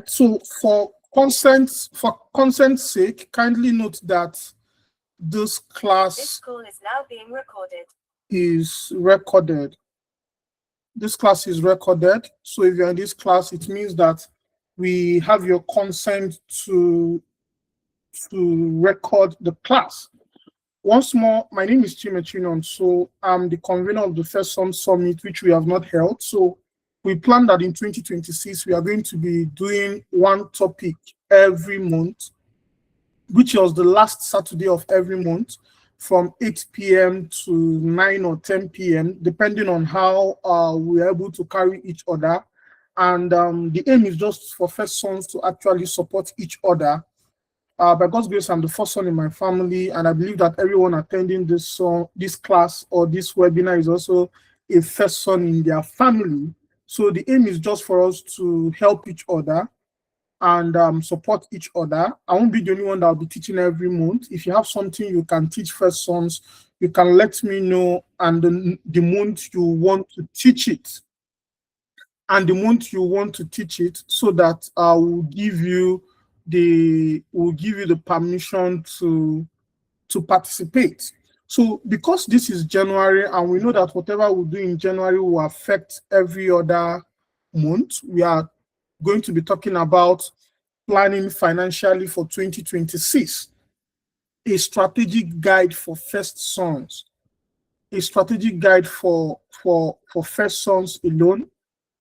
So for consent's sake, kindly note that this class call is now being recorded. is recorded. This class is recorded. So if you're in this class, it means that we have your consent to record the class. Once more, my name is Chimechinon. So I'm the convener of the First Son Summit, which we have not held. So we plan that in 2026, we are going to be doing one topic every month, which was the last Saturday of every month from 8 p.m. to 9 or 10 p.m., depending on how we're able to carry each other. And the aim is just for First Sons to actually support each other. By God's grace, I'm the first son in my family, and I believe that everyone attending this class or this webinar is also a first son in their family. So the aim is just for us to help each other and support each other. I won't be the only one that will be teaching every month. If you have something you can teach first sons, you can let me know, and the month you want to teach it, so that I will give you the permission to participate. So because this is January and we know that whatever we do in January will affect every other month, we are going to be talking about planning financially for 2026, a strategic guide for first sons, a strategic guide for first sons alone.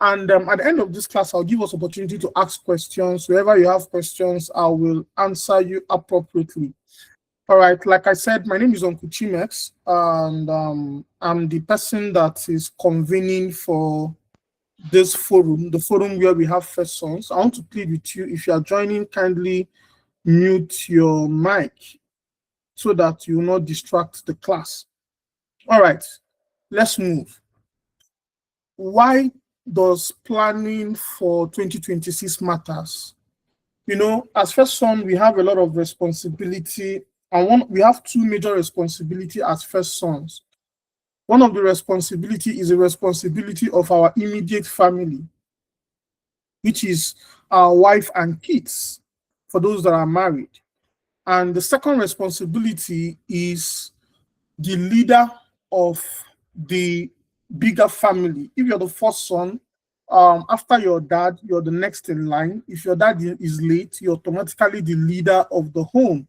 And at the end of this class, I'll give us opportunity to ask questions. Wherever you have questions, I will answer you appropriately. All right, like I said, my name is Uncle Chimex, and I'm the person that is convening for this forum, the forum where we have first sons. I want to plead with you, if you are joining, kindly mute your mic so that you will not distract the class. All right, let's move. Why does planning for 2026 matters? You know, as first son, we have a lot of responsibility, and we have two major responsibility as first sons. One of the responsibility is a responsibility of our immediate family, which is our wife and kids, for those that are married. And the second responsibility is the leader of the bigger family. If you're the first son, after your dad, you're the next in line. If your dad is late, you're automatically the leader of the home.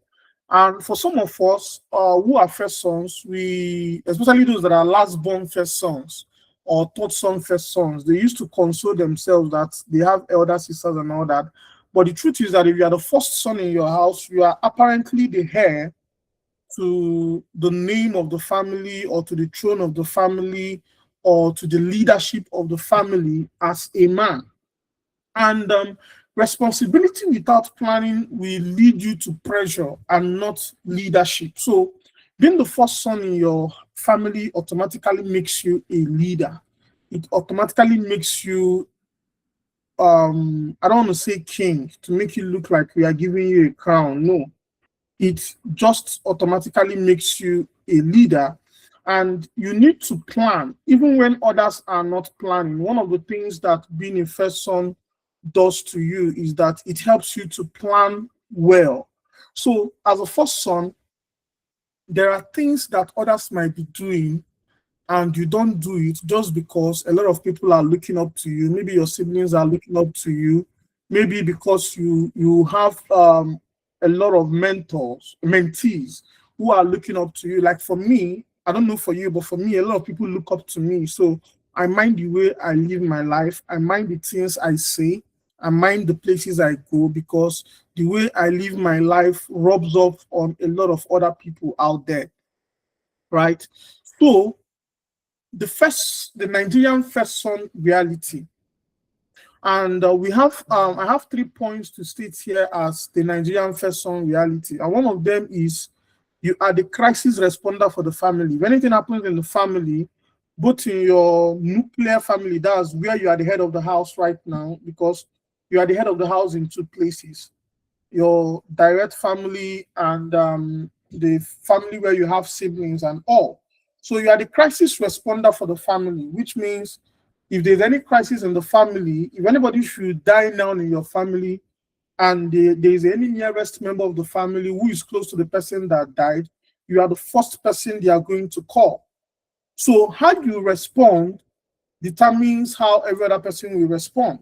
And for some of us who are first sons, especially those that are last born first sons or third son first sons, they used to console themselves that they have elder sisters and all that. But the truth is that if you are the first son in your house, you are apparently the heir to the name of the family or to the throne of the family or to the leadership of the family as a man. And responsibility without planning will lead you to pressure and not leadership. So being the first son in your family automatically makes you a leader. It automatically makes you, I don't want to say king to make you look like we are giving you a crown. No, it just automatically makes you a leader. And you need to plan even when others are not planning. One of the things that being a first son does to you is that it helps you to plan well. So as a first son, there are things that others might be doing and you don't do it just because a lot of people are looking up to you. Maybe your siblings are looking up to you. Maybe because you have a lot of mentees who are looking up to you. Like for me, I don't know for you, but for me, a lot of people look up to me. So I mind the way I live my life. I mind the things I say. I mind the places I go, because the way I live my life rubs off on a lot of other people out there, right? So the Nigerian first son reality. And I have 3 points to state here as the Nigerian first son reality. And one of them is you are the crisis responder for the family. If anything happens in the family, both in your nuclear family, that's where you are the head of the house right now, because you are the head of the house in two places: your direct family and the family where you have siblings and all. So you are the crisis responder for the family, which means If there's any crisis in the family, if anybody should die now in your family, and there is any nearest member of the family who is close to the person that died, you are the first person they are going to call. So how you respond determines how every other person will respond.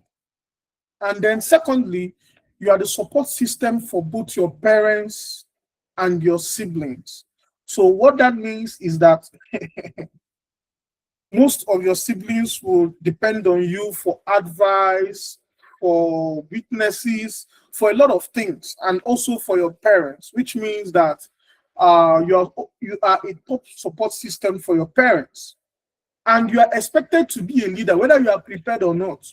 And then secondly, you are the support system for both your parents and your siblings. So what that means is that most of your siblings will depend on you for advice, for witnesses, for a lot of things, and also for your parents, which means that you are a top support system for your parents, and you are expected to be a leader, whether you are prepared or not.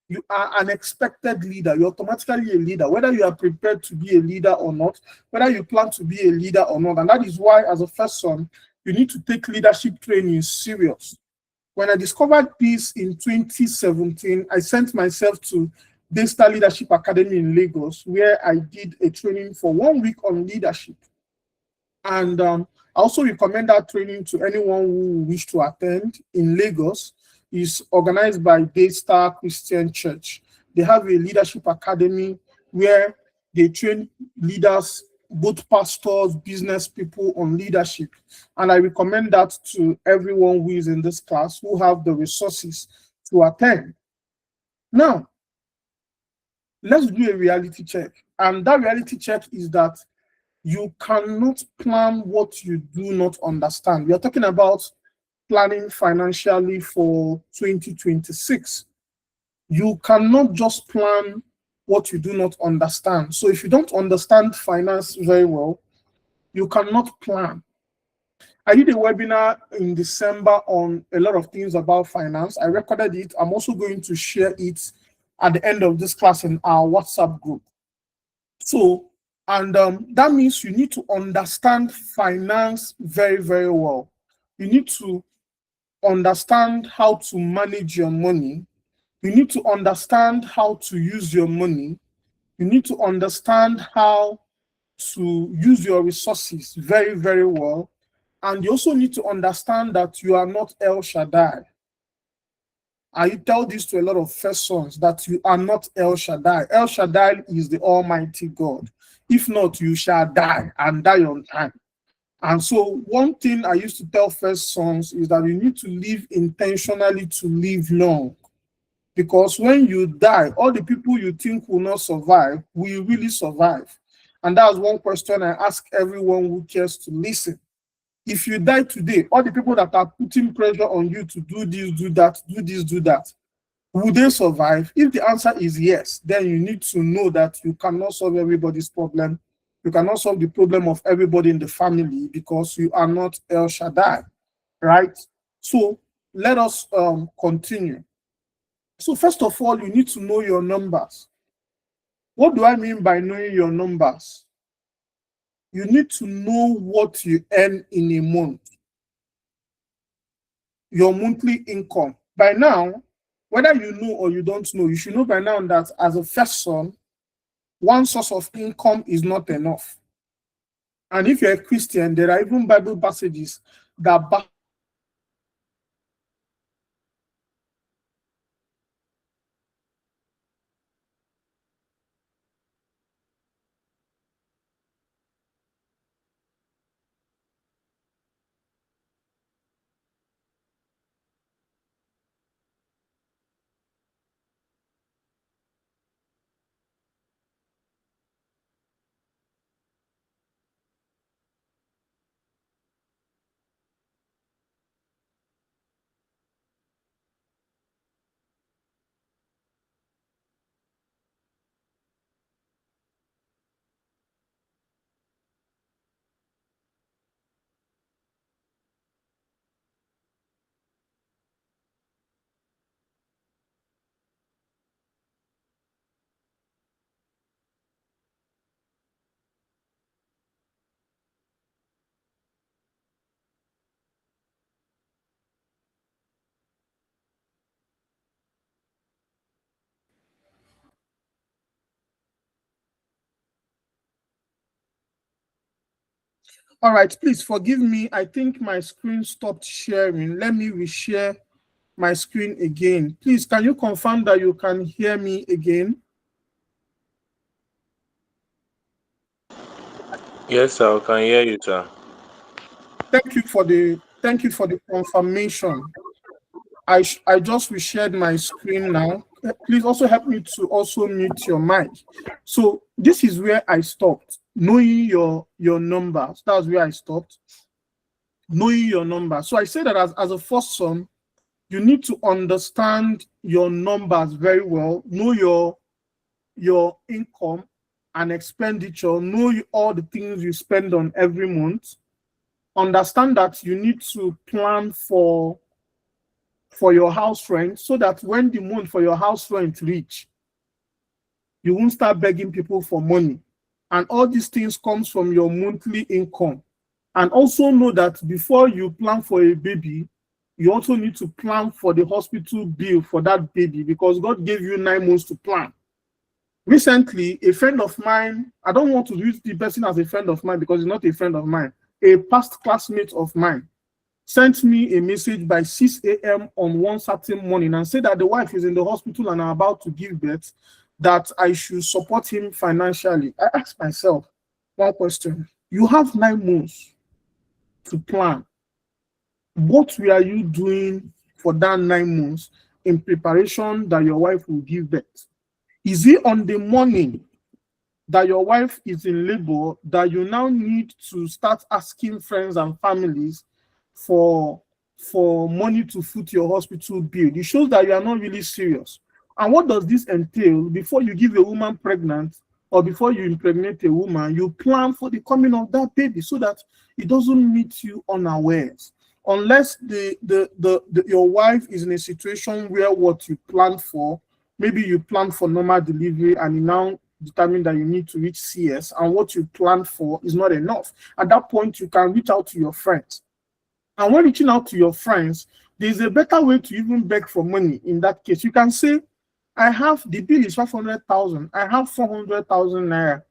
You are an expected leader. You're automatically a leader, whether you are prepared to be a leader or not, whether you plan to be a leader or not. And that is why, as a first son, you need to take leadership training serious. When I discovered this in 2017, I sent myself to Daystar Leadership Academy in Lagos, where I did a training for 1 week on leadership. And I also recommend that training to anyone who wish to attend in Lagos. It's organized by Daystar Christian Church. They have a leadership academy where they train leaders, both pastors, business people, on leadership. And I recommend that to everyone who is in this class who have the resources to attend. Now, let's do a reality check. And that reality check is that you cannot plan what you do not understand. We are talking about planning financially for 2026. You cannot just plan what you do not understand. So if you don't understand finance very well, you cannot plan. I did a webinar in December on a lot of things about finance. I recorded it. I'm also going to share it at the end of this class in our WhatsApp group. So, and that means you need to understand finance very, very well. You need to understand how to manage your money. You need to understand how to use your money. You need to understand how to use your resources very, very well. And you also need to understand that you are not El Shaddai. I tell this to a lot of first sons, that you are not El Shaddai. El Shaddai is the Almighty God. If not, you shall die, and die on time. And so one thing I used to tell first sons is that you need to live intentionally to live long. Because when you die, all the people you think will not survive will really survive. And that's one question I ask everyone who cares to listen. If you die today, all the people that are putting pressure on you to do this, do that, do this, do that, will they survive? If the answer is yes, then you need to know that you cannot solve everybody's problem. You cannot solve the problem of everybody in the family because you are not El Shaddai, right? So let us continue. So first of all, you need to know your numbers. What do I mean by knowing your numbers? You need to know what you earn in a month, your monthly income. By now, whether you know or you don't know, you should know by now that as a first son, one source of income is not enough. And if you're a Christian, there are even Bible passages that back All right, please forgive me. I think my screen stopped sharing. Let me reshare my screen again. Please, can you confirm that you can hear me again? Yes, sir, I can hear you, sir. Thank you for the confirmation. I just reshared my screen now. Please also help me to also mute your mic. So this is where I stopped. Knowing your numbers. That's where I stopped. Knowing your number. So I say that as a first son, you need to understand your numbers very well. Know your income and expenditure. Know all the things you spend on every month. Understand that you need to plan for your house rent, so that when the month for your house rent reach, you won't start begging people for money. And all these things comes from your monthly income. And also know that before you plan for a baby, you also need to plan for the hospital bill for that baby, because God gave you 9 months to plan. Recently, a friend of mine, I don't want to use the person as a friend of mine because he's not a friend of mine, a past classmate of mine, sent me a message by 6 a.m. on one certain morning and said that the wife is in the hospital and are about to give birth, that I should support him financially. I asked myself one question. You have 9 months to plan. What were you doing for that 9 months in preparation that your wife will give birth? Is it on the morning that your wife is in labor that you now need to start asking friends and families for money to foot your hospital bill? It shows that you are not really serious. And what does this entail? Before you give a woman pregnant or before you impregnate a woman, you plan for the coming of that baby so that it doesn't meet you unawares. Unless your wife is in a situation where what you planned for, maybe you plan for normal delivery and you now determine that you need to reach CS, and what you planned for is not enough. At that point, you can reach out to your friends. And when reaching out to your friends, there's a better way to even beg for money. In that case, you can say, I have, the bill is 500,000, I have 400,000 naira,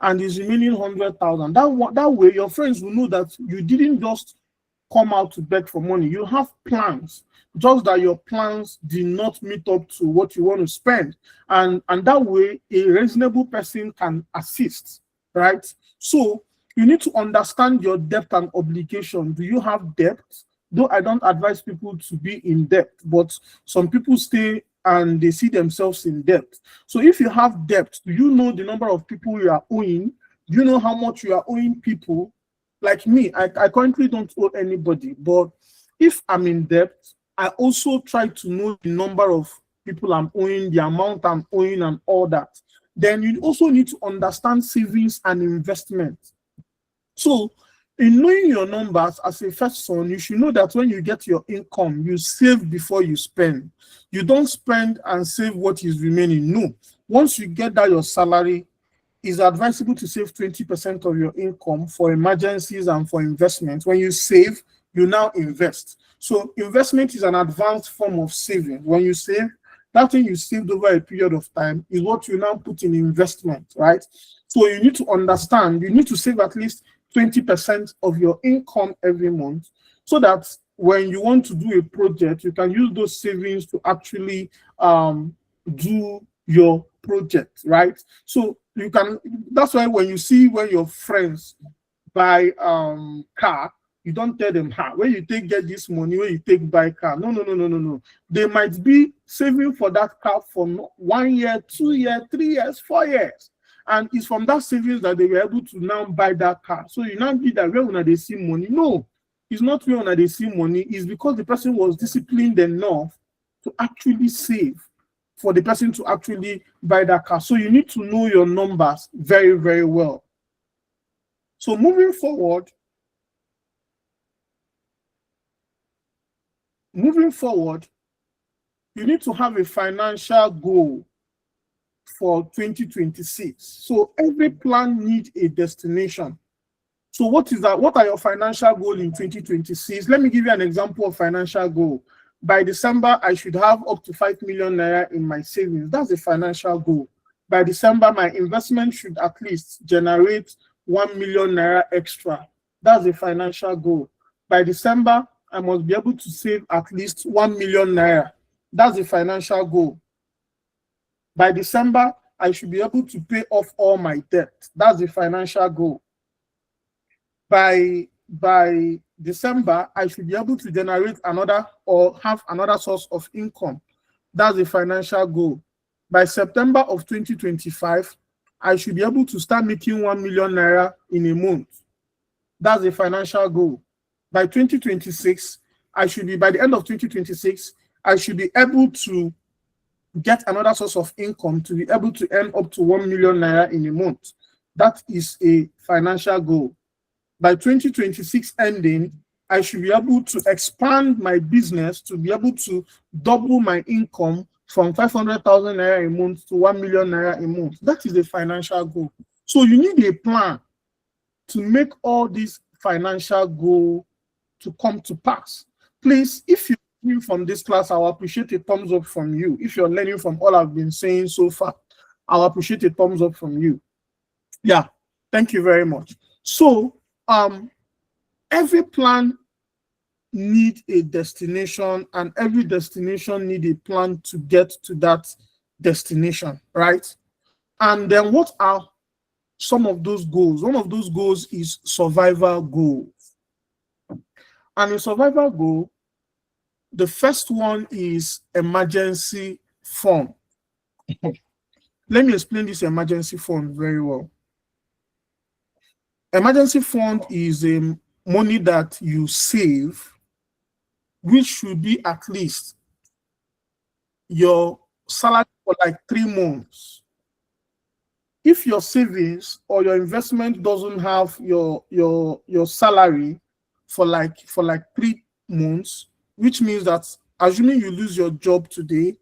and is remaining 100,000. That way, your friends will know that you didn't just come out to beg for money. You have plans, just that your plans did not meet up to what you want to spend. And that way, a reasonable person can assist, right? So you need to understand your debt and obligation. Do you have debt? Though I don't advise people to be in debt, but some people stay and they see themselves in debt. So if you have debt, do you know the number of people you are owing? Do you know how much you are owing people? Like me, I currently don't owe anybody, but if I'm in debt, I also try to know the number of people I'm owing, the amount I'm owing, and all that. Then you also need to understand savings and investment. So in knowing your numbers as a first son, you should know that when you get your income, you save before you spend. You don't spend and save what is remaining. No. Once you get that your salary, it's advisable to save 20% of your income for emergencies and for investments. When you save, you now invest. So investment is an advanced form of saving. When you save, that thing you saved over a period of time is what you now put in investment, right? So you need to understand, you need to save at least 20% of your income every month, so that when you want to do a project, you can use those savings to actually do your project, right? So you can, that's why when your friends buy car, you don't tell them, where you get this money, where you buy car. No. They might be saving for that car for 1 year, 2 years, 3 years, 4 years. And it's from that savings that they were able to now buy that car. So you now be that where they see money. No, it's not where they see money. It's because the person was disciplined enough to actually save for the person to actually buy that car. So you need to know your numbers very, very well. So moving forward, you need to have a financial goal for 2026. So every plan needs a destination. So what is that? What are your financial goals in 2026? Let me give you an example of financial goal. By December, I should have up to 5 million naira in my savings. That's a financial goal. By December, my investment should at least generate 1 million naira extra. That's a financial goal. By December, I must be able to save at least 1 million naira. That's the financial goal. By December, I should be able to pay off all my debt. That's the financial goal. By December, I should be able to generate another or have another source of income. That's the financial goal. By September of 2025, I should be able to start making 1 million naira in a month. That's the financial goal. By 2026, by the end of 2026, I should be able to get another source of income to be able to earn up to 1 million naira in a month. That is a financial goal. By 2026 ending, I should be able to expand my business to be able to double my income from 500,000 naira a month to 1 million naira a month. That is a financial goal. So you need a plan to make all these financial goals to come to pass. Please, if you're learning from this class, I'll appreciate a thumbs up from you. If you're learning from all I've been saying so far, I'll appreciate a thumbs up from you. Yeah, thank you very much. So, every plan need a destination, and every destination need a plan to get to that destination, right? And then what are some of those goals? One of those goals is survival goals. And a survival goal, the first one is emergency fund. Let me explain this emergency fund very well. Emergency fund is a money that you save, which should be at least your salary for like 3 months. If your savings or your investment doesn't have your salary for like 3 months, which means that assuming you lose your job today,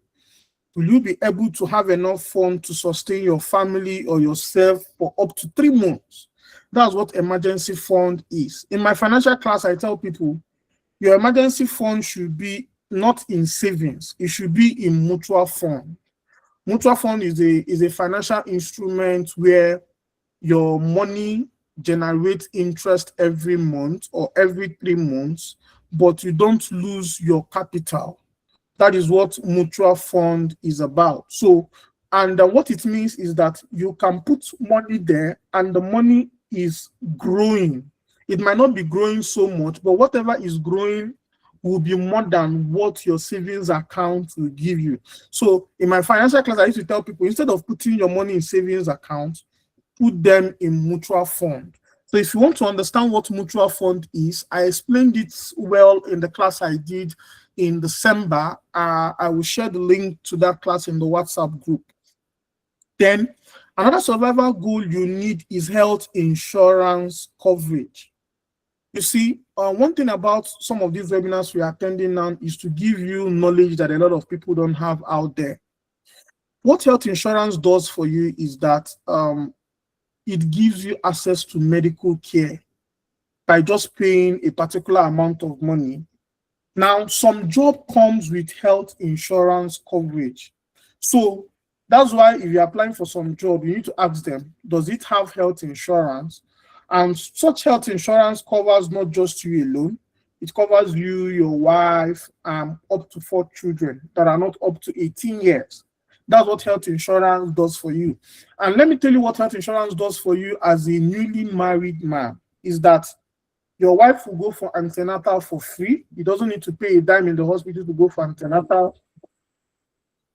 will you be able to have enough fund to sustain your family or yourself for up to 3 months? That's what emergency fund is. In my financial class, I tell people your emergency fund should be not in savings. It should be in mutual fund. Mutual fund is a financial instrument where your money generates interest every month or every 3 months, but you don't lose your capital. That is what mutual fund is about. So, and what it means is that you can put money there and the money is growing. It might not be growing so much, but whatever is growing will be more than what your savings account will give you. So in my financial class, I used to tell people, instead of putting your money in savings account, put them in mutual fund. So if you want to understand what mutual fund is, I explained it well in the class I did in December. I will share the link to that class in the WhatsApp group. Then another survival goal you need is health insurance coverage. You see, one thing about some of these webinars we are attending now is to give you knowledge that a lot of people don't have out there. What health insurance does for you is that it gives you access to medical care by just paying a particular amount of money. Now, some job comes with health insurance coverage. So that's why if you're applying for some job, you need to ask them, does it have health insurance? And such health insurance covers not just you alone. It covers you, your wife, up to 4 children that are not up to 18 years. That's what health insurance does for you. And let me tell you what health insurance does for you as a newly married man, is that your wife will go for antenatal for free. You doesn't need to pay a dime in the hospital to go for antenatal.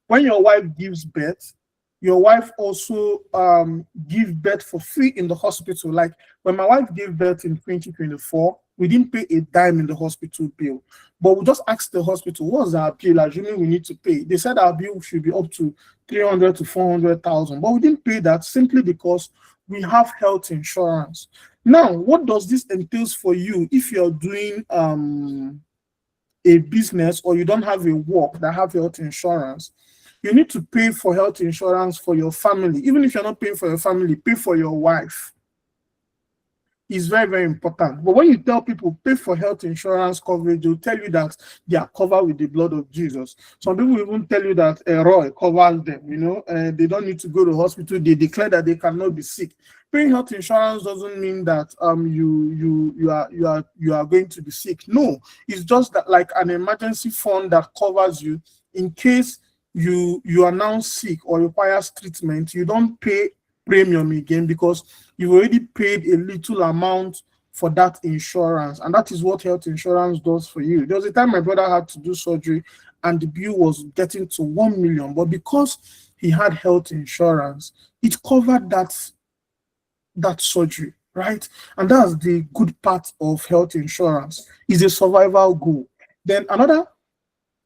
When your wife gives birth, your wife also gives birth for free in the hospital. Like when my wife gave birth in 2024, we didn't pay a dime in the hospital bill, but we just asked the hospital, what's our bill? Assuming we need to pay. They said our bill should be up to 300 to 400,000, but we didn't pay that simply because we have health insurance. Now, what does this entails for you if you're doing a business or you don't have a work that have health insurance? You need to pay for health insurance for your family. Even if you're not paying for your family, pay for your wife. is very, very important. But when you tell people pay for health insurance coverage, they'll tell you that they are covered with the blood of Jesus. Some people even tell you that Roy covers them, they don't need to go to hospital. They declare that they cannot be sick. Paying health insurance doesn't mean that you are going to be sick. No, it's just that like an emergency fund that covers you in case you are now sick or requires treatment. You don't pay premium again because you've already paid a little amount for that insurance, and that is what health insurance does for you. There was a time my brother had to do surgery and the bill was getting to 1 million, but because he had health insurance, it covered that surgery, right? And that's the good part of health insurance, is a survival goal. Then another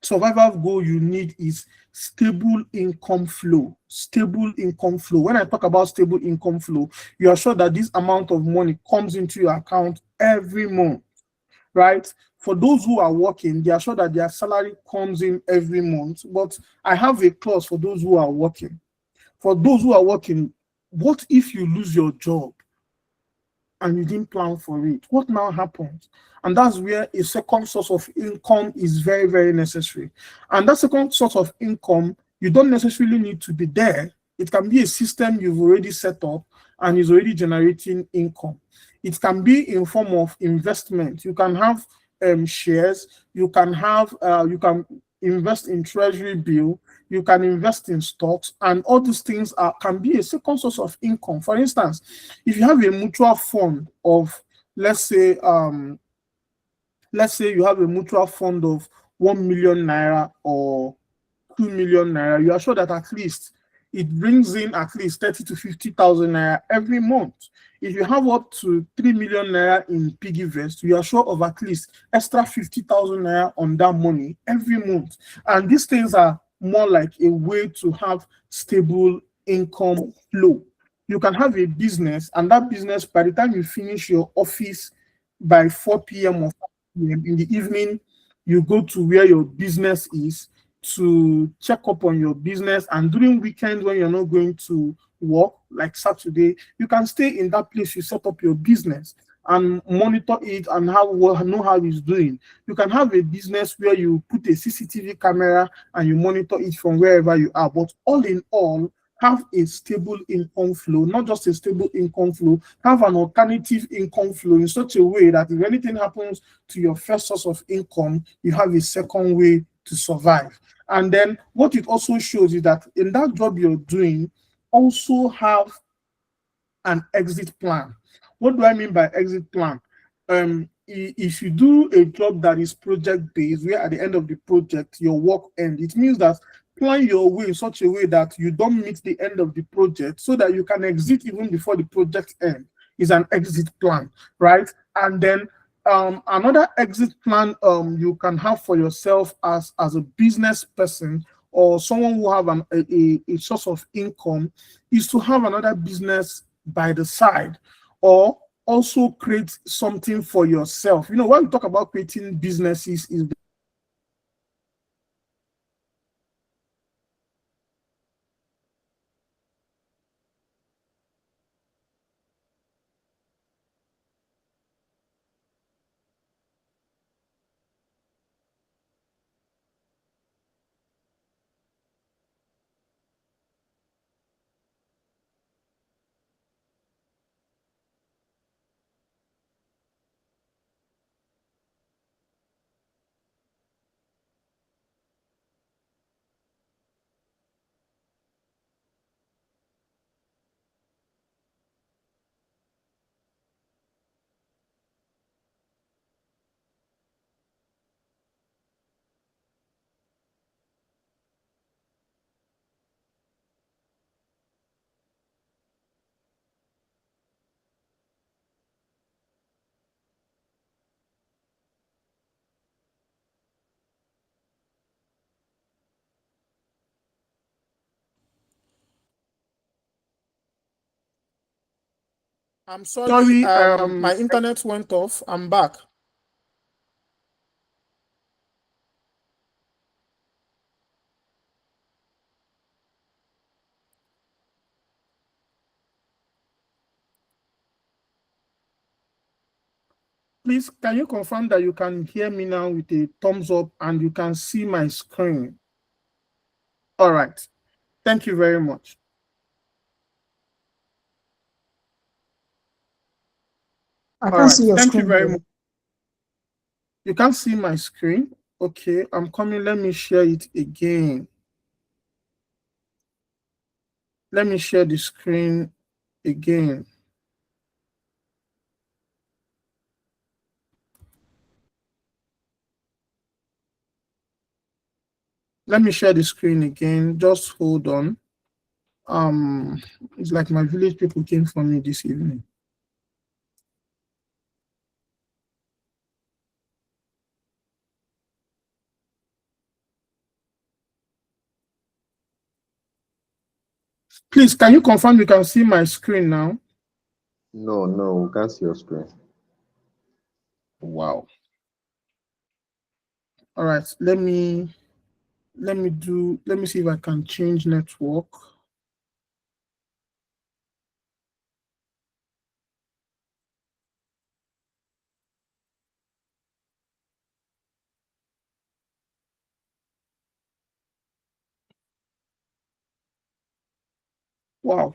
survival goal you need is stable income flow. Stable income flow. When I talk about stable income flow, you are sure that this amount of money comes into your account every month, right? For those who are working, they are sure that their salary comes in every month. But I have a clause for those who are working. For those who are working, what if you lose your job and you didn't plan for it? What now happens? And that's where a second source of income is very, very necessary. And that second source of income, you don't necessarily need to be there. It can be a system you've already set up and is already generating income. It can be in form of investment. You can have shares. You can invest in treasury bill. You can invest in stocks, and all these things can be a second source of income. For instance, if you have a mutual fund of, let's say, you have a mutual fund of 1 million naira or 2 million naira, you are sure that at least it brings in at least 30 to 50,000 naira every month. If you have up to 3 million naira in piggy vest, you are sure of at least extra 50,000 naira on that money every month. And these things are more like a way to have stable income flow. You can have a business, and that business, by the time you finish your office by 4 p.m. or 5 p.m. in the evening, you go to where your business is to check up on your business. And during weekends when you're not going to work, like Saturday, you can stay in that place you set up your business and monitor it and know how it's doing. You can have a business where you put a CCTV camera and you monitor it from wherever you are. But all in all, have a stable income flow, not just a stable income flow, have an alternative income flow in such a way that if anything happens to your first source of income, you have a second way to survive. And then what it also shows is that in that job you're doing, also have an exit plan. What do I mean by exit plan? If you do a job that is project based, where at the end of the project your work ends, it means that plan your way in such a way that you don't meet the end of the project so that you can exit even before the project ends, is an exit plan, right? And then another exit plan you can have for yourself as a business person or someone who have a source of income is to have another business by the side, or also create something for yourself. When we talk about creating businesses, is I'm sorry, my internet went off. I'm back. Please, can you confirm that you can hear me now with a thumbs up and you can see my screen? All right. Thank you very much. I can't see your Thank screen. you very much. You can't see my screen? Okay, I'm coming. Let me share it again. Let me share the screen again. Let me share the screen again. Just hold on. It's like my village people came for me this evening. Please, can you confirm you can see my screen now? No, we can't see your screen. Wow. All right, let me see if I can change network. Wow.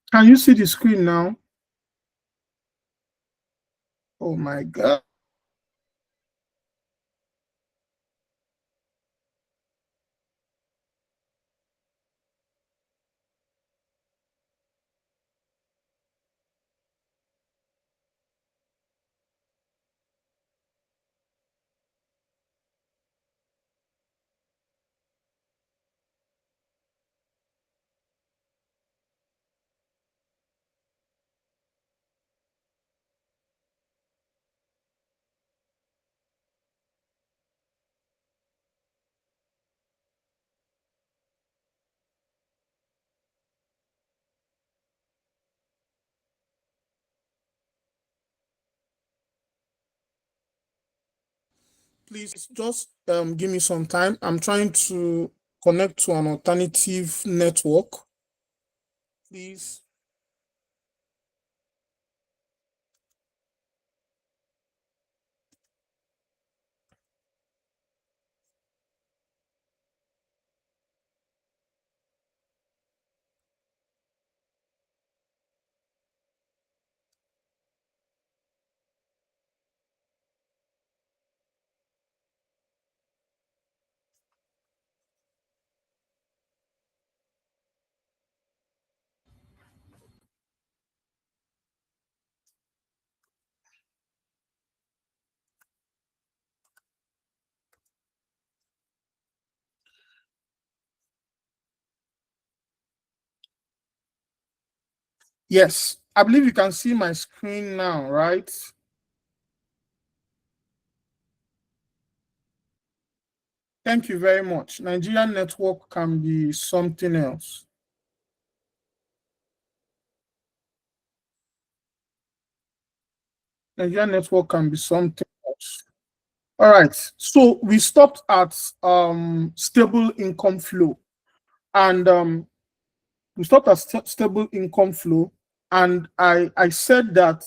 Can you see the screen now? Oh my God. Please just give me some time. I'm trying to connect to an alternative network. Please. Yes, I believe you can see my screen now, right? Thank you very much. Nigerian network can be something else. Nigerian network can be something else. All right, so we stopped at stable income flow, and we stopped at stable income flow, and I said that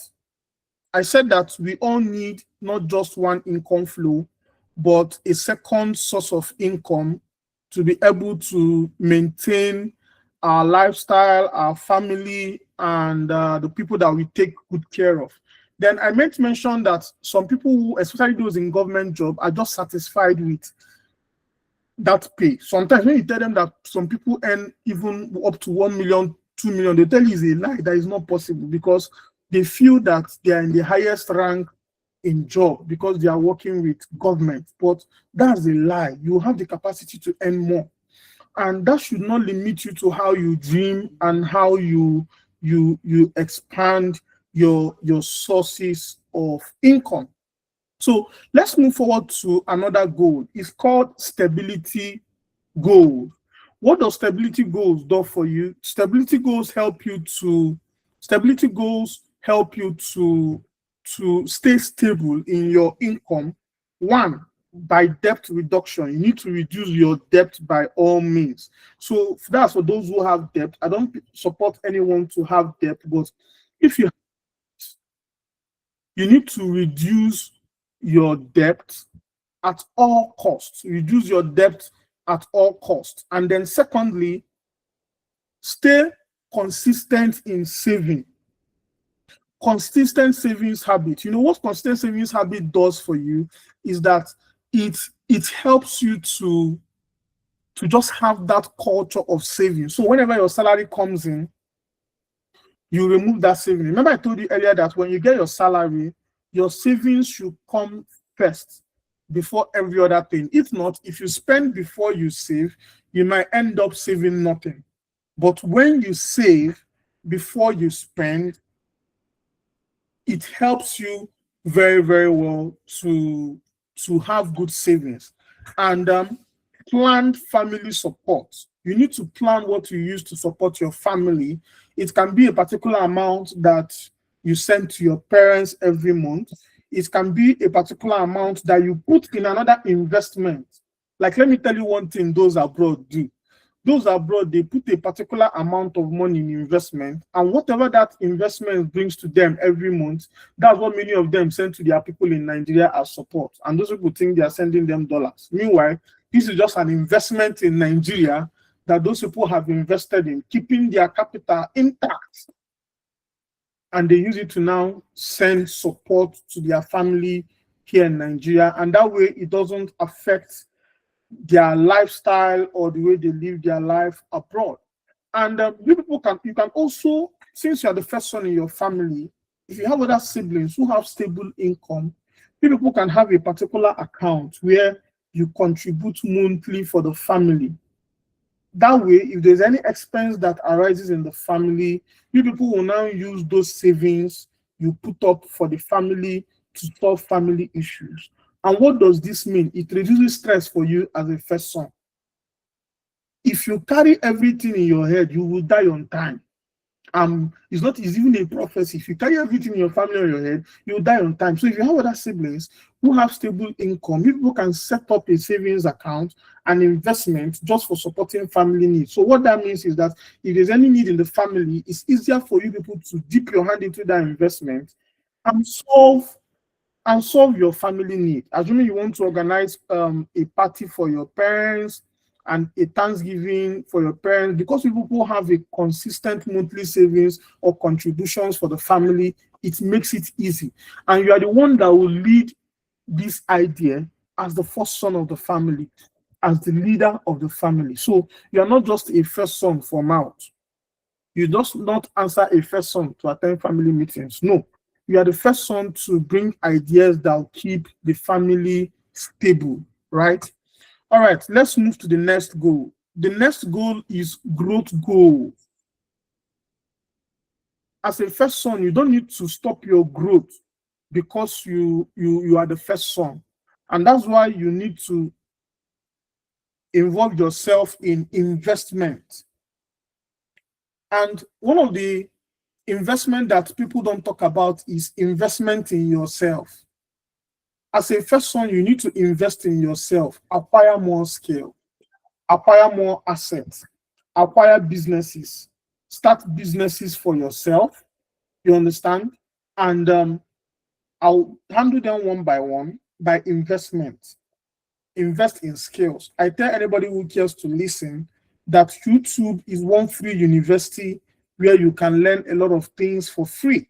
we all need not just one income flow, but a second source of income to be able to maintain our lifestyle, our family, and the people that we take good care of. Then I meant to mention that some people, who, especially those in government job, are just satisfied with that pay. Sometimes when you tell them that some people earn even up to 1 million, 2 million, they tell you it's a lie. That is not possible, because they feel that they are in the highest rank in job because they are working with government. But that's a lie. You have the capacity to earn more, and that should not limit you to how you dream and how you expand your sources of income. So let's move forward to another goal. It's called stability goal. What does stability goals do for you? Stability goals help you to stay stable in your income. One, by debt reduction. You need to reduce your debt by all means. So that's for those who have debt. I don't support anyone to have debt, but if you need to reduce your debt at all costs. Reduce your debt at all costs. And then secondly, stay consistent in saving. Consistent savings habit. You know what consistent savings habit does for you is that it helps you to just have that culture of saving. So whenever your salary comes in, you remove that saving. Remember I told you earlier that when you get your salary, your savings should come first before every other thing. If not, if you spend before you save, you might end up saving nothing. But when you save before you spend, it helps you very, very well to have good savings. And planned family support. You need to plan what you use to support your family. It can be a particular amount that you send to your parents every month. It can be a particular amount that you put in another investment. Like, let me tell you one thing those abroad do. Those abroad, they put a particular amount of money in investment, and whatever that investment brings to them every month, that's what many of them send to their people in Nigeria as support. And those people think they are sending them dollars. Meanwhile, this is just an investment in Nigeria that those people have invested in, keeping their capital intact. And they use it to now send support to their family here in Nigeria. And that way it doesn't affect their lifestyle or the way they live their life abroad. And you can also, since you are the first son in your family, if you have other siblings who have stable income, you people can have a particular account where you contribute monthly for the family. That way, if there's any expense that arises in the family, you people will now use those savings you put up for the family to solve family issues. And what does this mean? It reduces stress for you as a first son. If you carry everything in your head, you will die on time. It's even a prophecy. If you carry everything in your family on your head, you will die on time. So if you have other siblings who have stable income, people can set up a savings account and investment just for supporting family needs. So what that means is that if there's any need in the family, it's easier for you people to dip your hand into that investment and solve your family need. Assuming you want to organize a party for your parents and a Thanksgiving for your parents, because people who have a consistent monthly savings or contributions for the family, it makes it easy. And you are the one that will lead this idea as the first son of the family, as the leader of the family. So you are not just a first son for mouth. You just not answer a first son to attend family meetings. No. You are the first son to bring ideas that will keep the family stable, right? All right, let's move to the next goal. The next goal is growth goal. As a first son, you don't need to stop your growth because you are the first son. And that's why you need to involve yourself in investment. And one of the investment that people don't talk about is investment in yourself. As a first son, you need to invest in yourself, acquire more skill, acquire more assets, acquire businesses, start businesses for yourself, you understand? And I'll handle them one by one by investment. Invest in skills. I tell anybody who cares to listen that YouTube is one free university where you can learn a lot of things for free.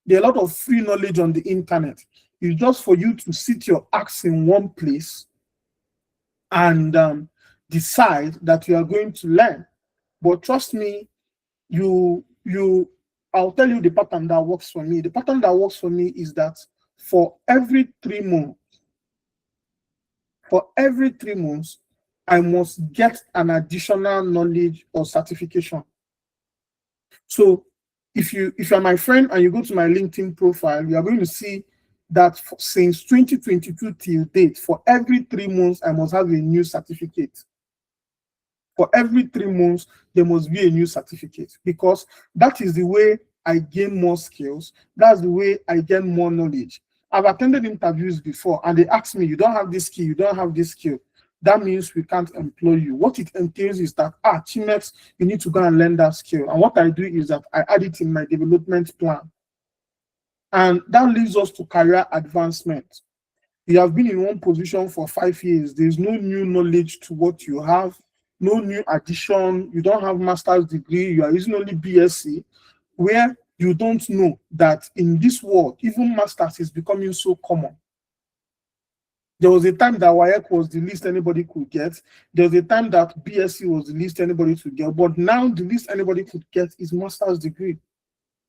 There are a lot of free knowledge on the internet. It's just for you to sit your ass in one place and decide that you are going to learn. But trust me, I'll tell you the pattern that works for me. The pattern that works for me is that for every 3 months, I must get an additional knowledge or certification. So if you're my friend and you go to my LinkedIn profile, you are going to see that since 2022 till date, for every 3 months, I must have a new certificate. For every 3 months, there must be a new certificate, because that is the way I gain more skills. That's the way I gain more knowledge. I've attended interviews before and they ask me, you don't have this skill, you don't have this skill. That means we can't employ you. What it entails is that, Chimex, you need to go and learn that skill. And what I do is that I add it in my development plan. And that leads us to career advancement. You have been in one position for 5 years. There's no new knowledge to what you have, no new addition. You don't have master's degree. You are using only BSc, where you don't know that in this world, even masters is becoming so common. There was a time that WAEC was the least anybody could get. There was a time that BSc was the least anybody could get. But now the least anybody could get is master's degree.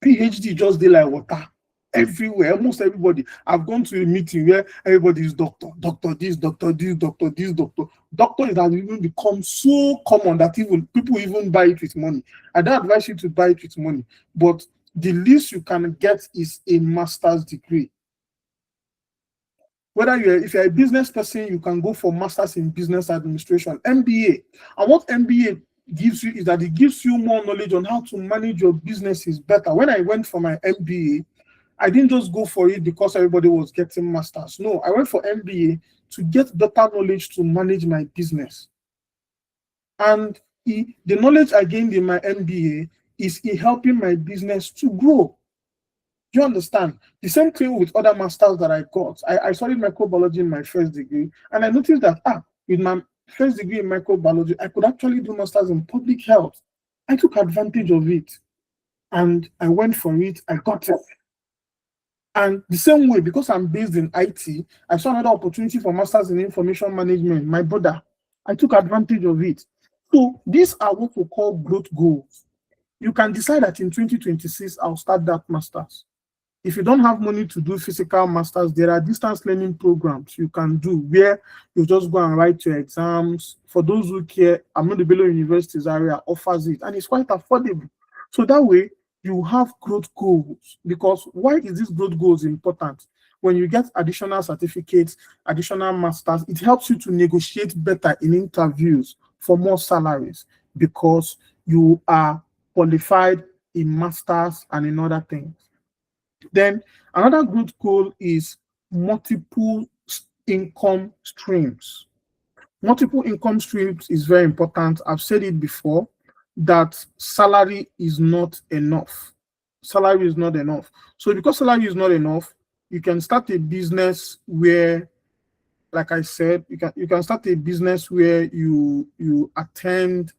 PhD just dey like water. Everywhere, almost everybody. I've gone to a meeting where everybody is doctor, doctor this, doctor this, doctor this, doctor. Doctor has even become so common that even people even buy it with money. I don't advise you to buy it with money, but the least you can get is a master's degree. Whether if you're a business person, you can go for masters in business administration, MBA. And what MBA gives you is that it gives you more knowledge on how to manage your businesses better. When I went for my MBA, I didn't just go for it because everybody was getting masters. No, I went for MBA to get better knowledge to manage my business. And the knowledge I gained in my MBA is helping my business to grow. Do you understand? The same thing with other masters that I got. I studied microbiology in my first degree, and I noticed that with my first degree in microbiology, I could actually do masters in public health. I took advantage of it, and I went for it. I got it. And the same way, because I'm based in IT, I saw another opportunity for masters in information management. My brother, I took advantage of it. So these are what we call growth goals. You can decide that in 2026, I'll start that masters. If you don't have money to do physical masters, there are distance learning programs you can do where you just go and write your exams. For those who care, Ahmadu Bello University's area offers it, and it's quite affordable. So that way, you have growth goals. Because why is this growth goals important? When you get additional certificates, additional masters, it helps you to negotiate better in interviews for more salaries because you are qualified in masters and in other things. Then another growth goal is multiple income streams. Multiple income streams is very important. I've said it before that salary is not enough. Salary is not enough. So because salary is not enough, you can start a business where, like I said, you can start a business where you attend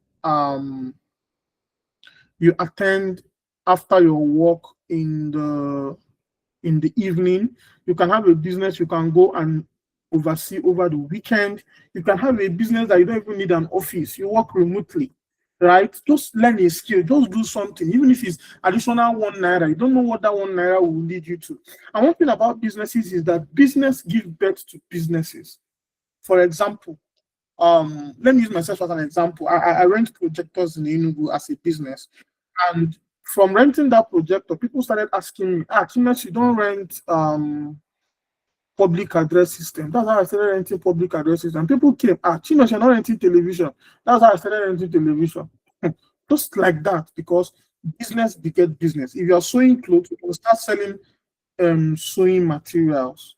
after your work in the evening. You can have a business you can go and oversee over the weekend. You can have a business that you don't even need an office. You work remotely, right? Just learn a skill. Just do something. Even if it's additional 1 naira, you don't know what that 1 naira will lead you to. And one thing about businesses is that business gives birth to businesses. For example, let me use myself as an example. I rent projectors in Enugu as a business. And from renting that projector, people started asking me, Chimex, you don't rent public address system. That's how I started renting public address system. People came, Chimex, you're not renting television. That's how I started renting television. Just like that, because business begets business. If you're sewing clothes, you can start selling sewing materials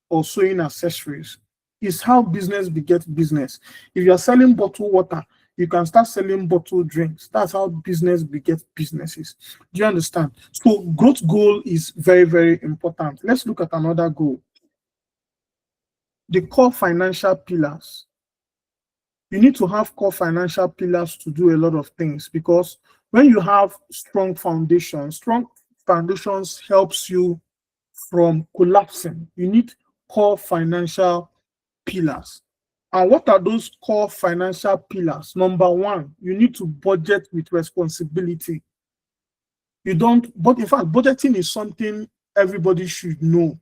or sewing accessories. It's how business begets business. If you're selling bottled water, you can start selling bottled drinks. That's how business begets businesses. Do you understand? So growth goal is very, very important. Let's look at another goal. The core financial pillars. You need to have core financial pillars to do a lot of things, because when you have strong foundations helps you from collapsing. You need core financial pillars. And what are those core financial pillars? Number one, you need to budget with responsibility. But in fact, budgeting is something everybody should know.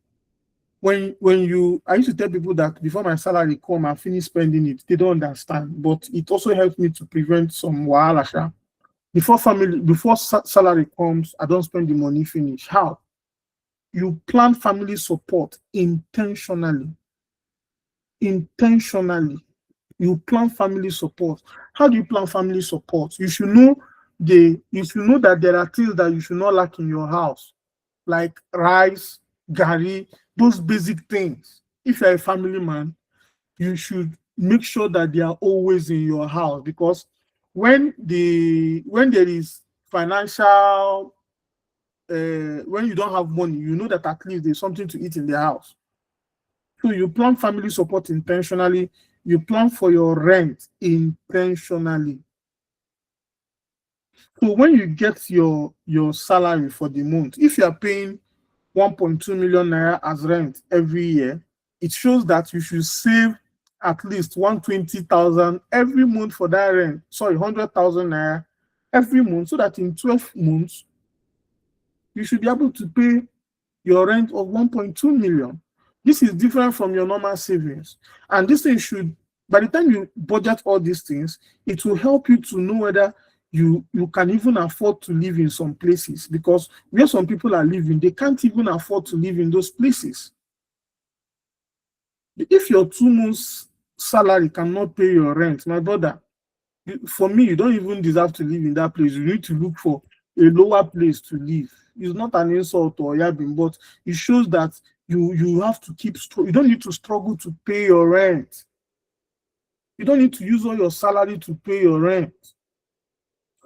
I used to tell people that before my salary come, I finish spending it. They don't understand, but it also helps me to prevent some wahala. Before salary comes, I don't spend the money finish. How? You plan family support intentionally. You plan family support. How do you plan family support? You should know that there are things that you should not lack in your house, like rice, gari, those basic things. If you're a family man, you should make sure that they are always in your house, because when there is financial when you don't have money, you know that at least there's something to eat in the house. So you plan family support intentionally. You plan for your rent intentionally. So when you get your salary for the month, if you are paying 1.2 million naira as rent every year, it shows that you should save at least 120,000 every month for that rent. Sorry, 100,000 naira every month, so that in 12 months you should be able to pay your rent of 1.2 million. This is different from your normal savings. And this thing should, by the time you budget all these things, it will help you to know whether you can even afford to live in some places, because where some people are living, they can't even afford to live in those places. If your 2 months salary cannot pay your rent, my brother, for me, you don't even deserve to live in that place. You need to look for a lower place to live. It's not an insult or yabbing, but it shows that you have to you don't need to struggle to pay your rent. You don't need to use all your salary to pay your rent.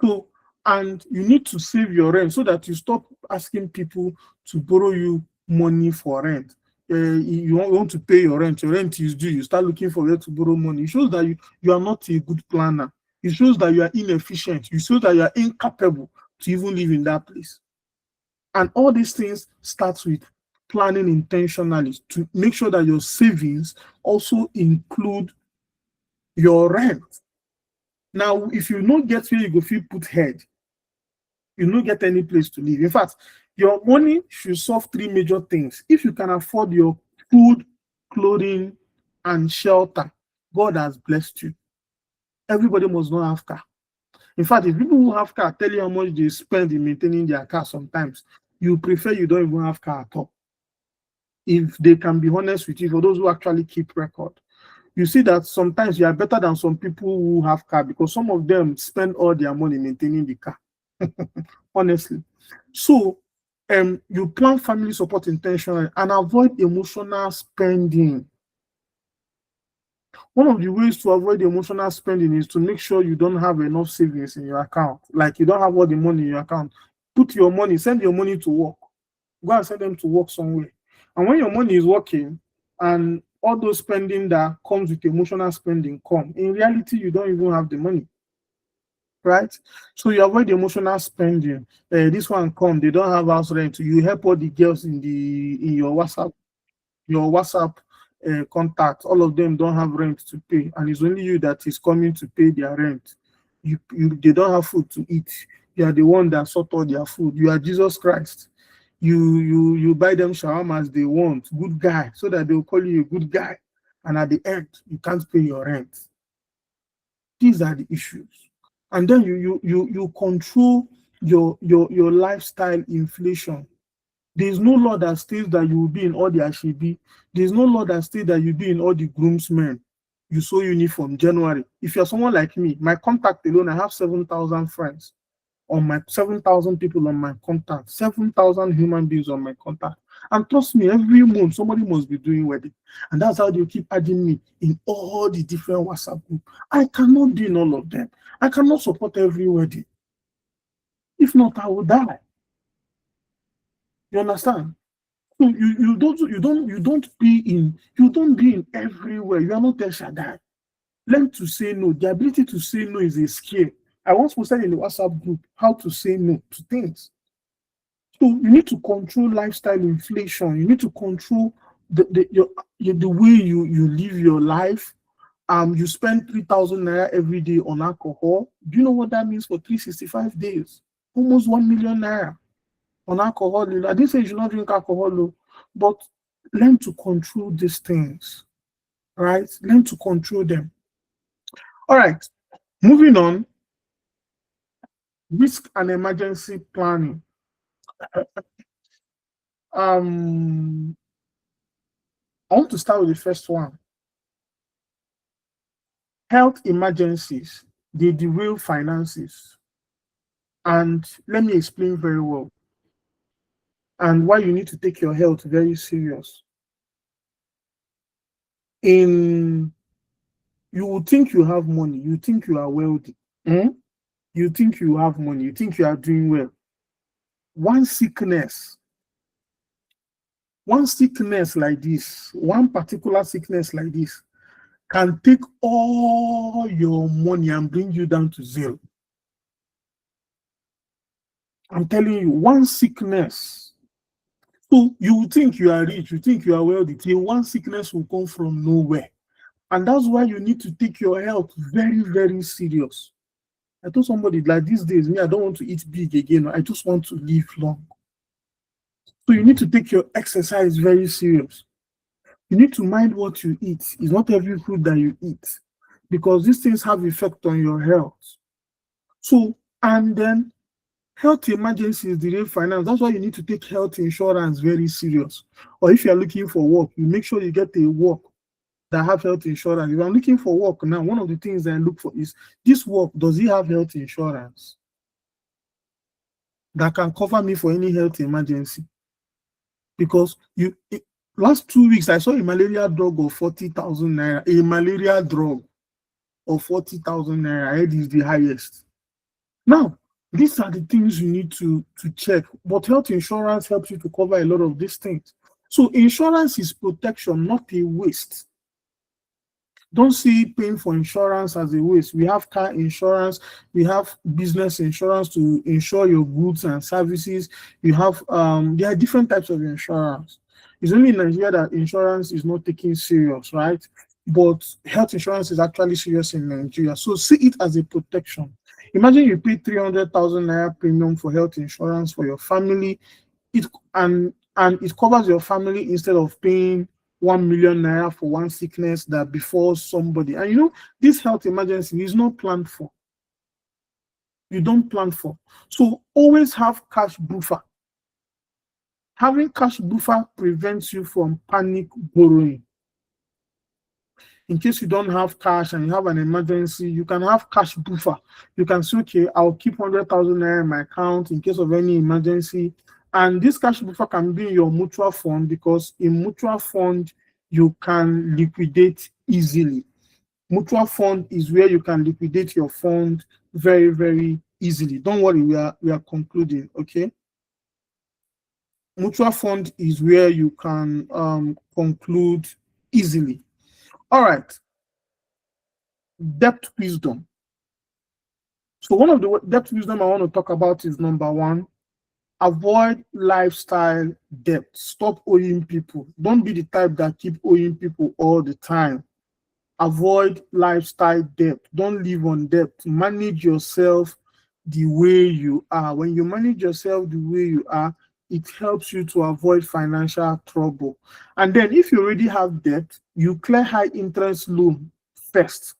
So, and you need to save your rent so that you stop asking people to borrow you money for rent. You want to pay your rent is due, you start looking for where to borrow money. It shows that you are not a good planner. It shows that you are inefficient. It shows that you are incapable to even live in that place. And all these things start with planning intentionally to make sure that your savings also include your rent. Now, if you don't get where you go feel put head, you don't get any place to live. In fact, your money should solve 3 major things. If you can afford your food, clothing, and shelter, God has blessed you. Everybody must not have car. In fact, if people who have car tell you how much they spend in maintaining their car, sometimes you prefer you don't even have car at all. If they can be honest with you, for those who actually keep record, you see that sometimes you are better than some people who have car, because some of them spend all their money maintaining the car. Honestly. So you plan family support intentionally and avoid emotional spending. One of the ways to avoid emotional spending is to make sure you don't have enough savings in your account. Like you don't have all the money in your account. Put your money, send your money to work. Go and send them to work somewhere. And when your money is working and all those spending that comes with emotional spending come, in reality, you don't even have the money. Right? So you avoid emotional spending. This one come, they don't have house rent. You help all the girls in your WhatsApp contact. All of them don't have rent to pay, and it's only you that is coming to pay their rent. They don't have food to eat. You are the one that sort all their food. You are Jesus Christ. You buy them shawarma as they want, good guy, so that they will call you a good guy. And at the end, you can't pay your rent. These are the issues. And then you control your lifestyle inflation. There's no law that states that you will be in all the ashebi. There's no law that states that you'll be in all the groomsmen. You sew uniform January. If you're someone like me, my contact alone, I have 7,000 friends on my 7,000 people on my contact, 7,000 human beings on my contact. And trust me, every month somebody must be doing wedding. And that's how they keep adding me in all the different WhatsApp groups. I cannot be in all of them. I cannot support every wedding. If not, I will die. You understand? So you don't be in everywhere. You are not El Shaddai. Learn to say no. The ability to say no is a skill. I once posted in the WhatsApp group how to say no to things. So you need to control lifestyle inflation. You need to control the way you live your life. You spend 3,000 naira every day on alcohol. Do you know what that means for 365 days? Almost 1 million naira on alcohol. I didn't say you should not drink alcohol, but learn to control these things, right? Learn to control them. All right, moving on. Risk and emergency planning. I want to start with the first one. Health emergencies. they derail finances. And let me explain very well. And why you need to take your health very serious. You will think you have money, you think you are wealthy, you think you have money, you think you are doing well. One sickness like this, one particular sickness like this, can take all your money and bring you down to zero. I'm telling you, one sickness. So you think you are rich, you think you are wealthy, till one sickness will come from nowhere. And that's why you need to take your health very, very serious. I told somebody like these days, me, I don't want to eat big again. I just want to live long. So you need to take your exercise very serious. You need to mind what you eat. It's not every food that you eat, because these things have effect on your health. So, and then health emergencies delay finance. That's why you need to take health insurance very serious. Or if you're looking for work, you make sure you get a work that have health insurance. If I'm looking for work now, one of the things that I look for is this work, does it have health insurance that can cover me for any health emergency? Because last 2 weeks I saw a malaria drug of 40,000 naira. A malaria drug of 40,000 naira. I heard is the highest. Now, these are the things you need to check. But health insurance helps you to cover a lot of these things. So insurance is protection, not a waste. Don't see paying for insurance as a waste. We have car insurance, we have business insurance to insure your goods and services. You have there are different types of insurance. It's only in Nigeria that insurance is not taken serious, right? But health insurance is actually serious in Nigeria. So see it as a protection. Imagine you pay 300,000 naira premium for health insurance for your family. And it covers your family instead of paying 1 million naira for one sickness that befalls somebody. And you know, this health emergency is not planned for. You don't plan for. So always have cash buffer. Having cash buffer prevents you from panic borrowing. In case you don't have cash and you have an emergency, you can have cash buffer. You can say, okay, I'll keep 100,000 naira in my account in case of any emergency. And this cash buffer can be in your mutual fund, because in mutual fund, you can liquidate easily. Mutual fund is where you can liquidate your fund very, very easily. Don't worry, we are concluding, okay? Mutual fund is where you can conclude easily. All right. Debt wisdom. So one of the debt wisdom I want to talk about is number one, avoid lifestyle debt. Stop owing people. Don't be the type that keep owing people all the time. Avoid lifestyle debt. Don't live on debt. Manage yourself the way you are. When you manage yourself the way you are, it helps you to avoid financial trouble. And then if you already have debt, you clear high interest loan first.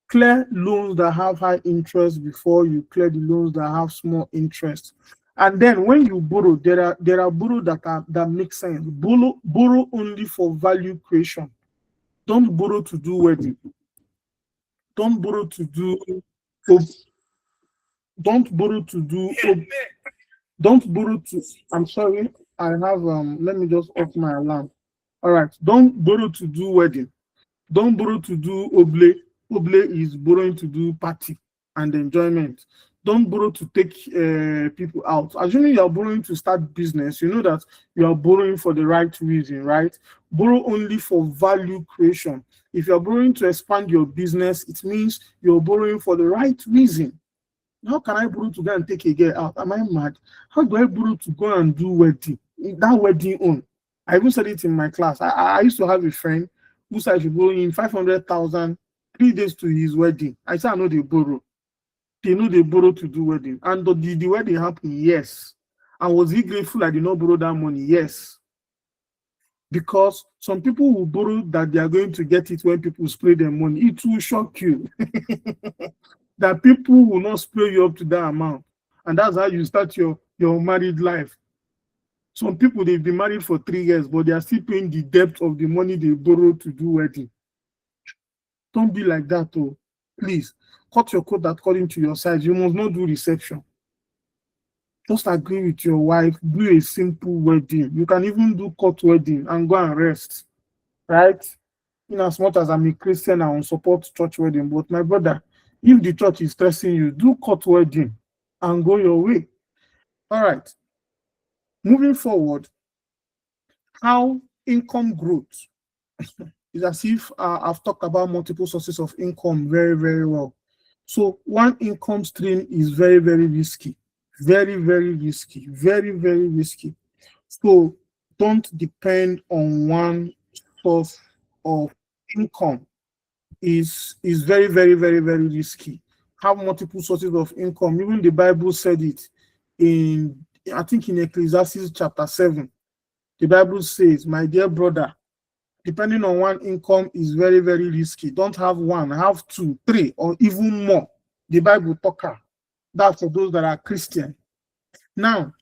Clear loans that have high interest before you clear the loans that have small interest. And then when you borrow, there are borrow that make sense. Borrow only for value creation. Don't borrow to do wedding. Don't borrow to do. Don't borrow to do. Don't borrow to. I'm sorry. I have Let me just off my alarm. All right. Don't borrow to do wedding. Don't borrow to do oblate. Oblate is borrowing to do party and enjoyment. Don't borrow to take people out. Assuming you are borrowing to start business, you know that you are borrowing for the right reason, right? Borrow only for value creation. If you are borrowing to expand your business, it means you're borrowing for the right reason. How can I borrow to go and take a girl out? Am I mad? How do I borrow to go and do wedding? That wedding own. I even said it in my class. I used to have a friend who said I should borrow in 500,000 3 days to his wedding. I said I know they borrow. They know they borrow to do wedding. And did the wedding happen? Yes. And was he grateful I did not borrow that money? Yes. Because some people will borrow that they are going to get it when people spray their money. It will shock you. That people will not spray you up to that amount. And that's how you start your married life. Some people, they've been married for 3 years, but they are still paying the debt of the money they borrowed to do wedding. Don't be like that, though. please cut your coat according to your size. You must not do reception. Just agree with your wife, do a simple wedding. You can even do court wedding and go and rest, right? In as much as I'm a Christian, I will support church wedding. But my brother, if the church is stressing you, do court wedding and go your way. All right. Moving forward, how income growth is as if I've talked about multiple sources of income very, very well. So one income stream is very, very risky. Very, very risky. Very, very risky. So don't depend on one source of income. Is very, very, very, very risky. Have multiple sources of income. Even the Bible said it in, I think in Ecclesiastes chapter 7. The Bible says, my dear brother, depending on one income is very, very risky. Don't have one, have 2, 3, or even more. The Bible talker. That's for those that are Christian. Now,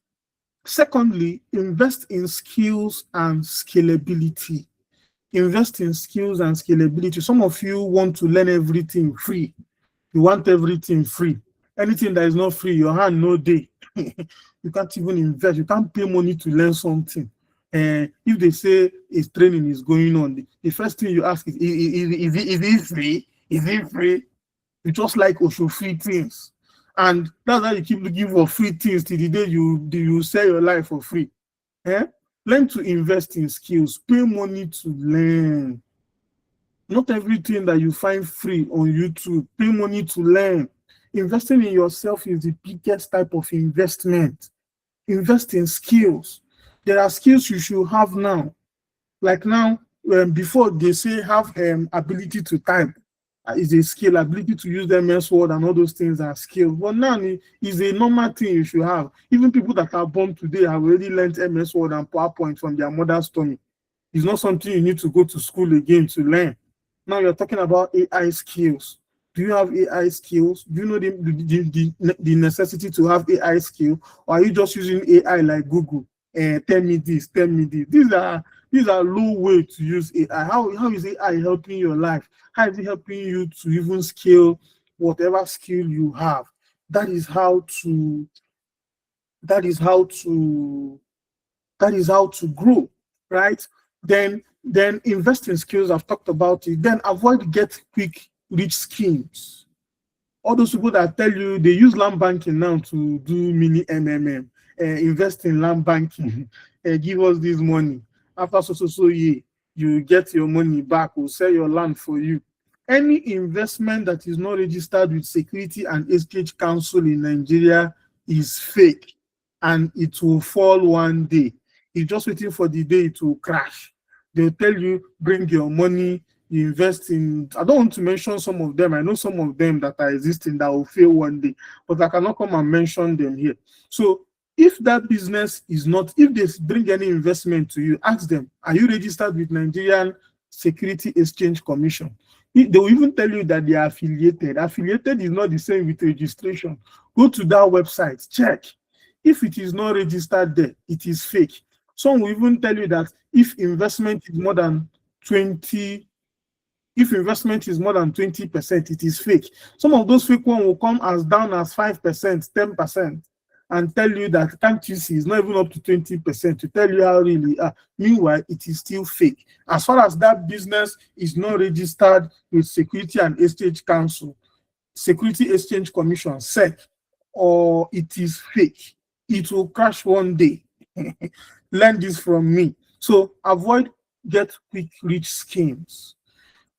secondly, invest in skills and scalability. Invest in skills and scalability. Some of you want to learn everything free. You want everything free. Anything that is not free, your hand no day. You can't even invest. You can't pay money to learn something. If they say a training is going on, the first thing you ask is it free? Is it free? You just like Osho free things. And that's how you keep looking for free things till the day you sell your life for free. Learn to invest in skills. Pay money to learn. Not everything that you find free on YouTube. Pay money to learn. Investing in yourself is the biggest type of investment. Invest in skills. There are skills you should have now. Like now, before they say have ability to type is a skill, ability to use the MS Word and all those things are skills. But now it's a normal thing you should have. Even people that are born today have already learned MS Word and PowerPoint from their mother's tummy. It's not something you need to go to school again to learn. Now you're talking about AI skills. Do you have AI skills? Do you know the necessity to have AI skill? Or are you just using AI like Google? Tell me this, tell me this. These are low way to use AI. How is AI helping your life? How is it helping you to even scale whatever skill you have? That is how to grow, right? Then invest in skills. I've talked about it. Then avoid get quick rich schemes. All those people that tell you they use land banking now to do mini MMM, invest in land banking, give us this money. After so year, you get your money back. We'll sell your land for you. Any investment that is not registered with Security and Exchange Council in Nigeria is fake, and it will fall one day. It's just waiting for the day it will crash. They'll tell you, bring your money, you invest in, I don't want to mention some of them. I know some of them that are existing that will fail one day, but I cannot come and mention them here. So if that business is not, if they bring any investment to you, ask them, are you registered with Nigerian Security Exchange Commission? They will even tell you that they are affiliated. Affiliated is not the same with registration. Go to that website, check. If it is not registered there, it is fake. Some will even tell you that if investment is more than 20%, it is fake. Some of those fake ones will come as down as 5%, 10%, and tell you that, can't you see, it's not even up to 20% to tell you how really are. Meanwhile, it is still fake. As far as that business is not registered with Security and Exchange Council, Security Exchange Commission, SEC, or it is fake, it will crash one day. Learn this from me. So avoid get quick rich schemes.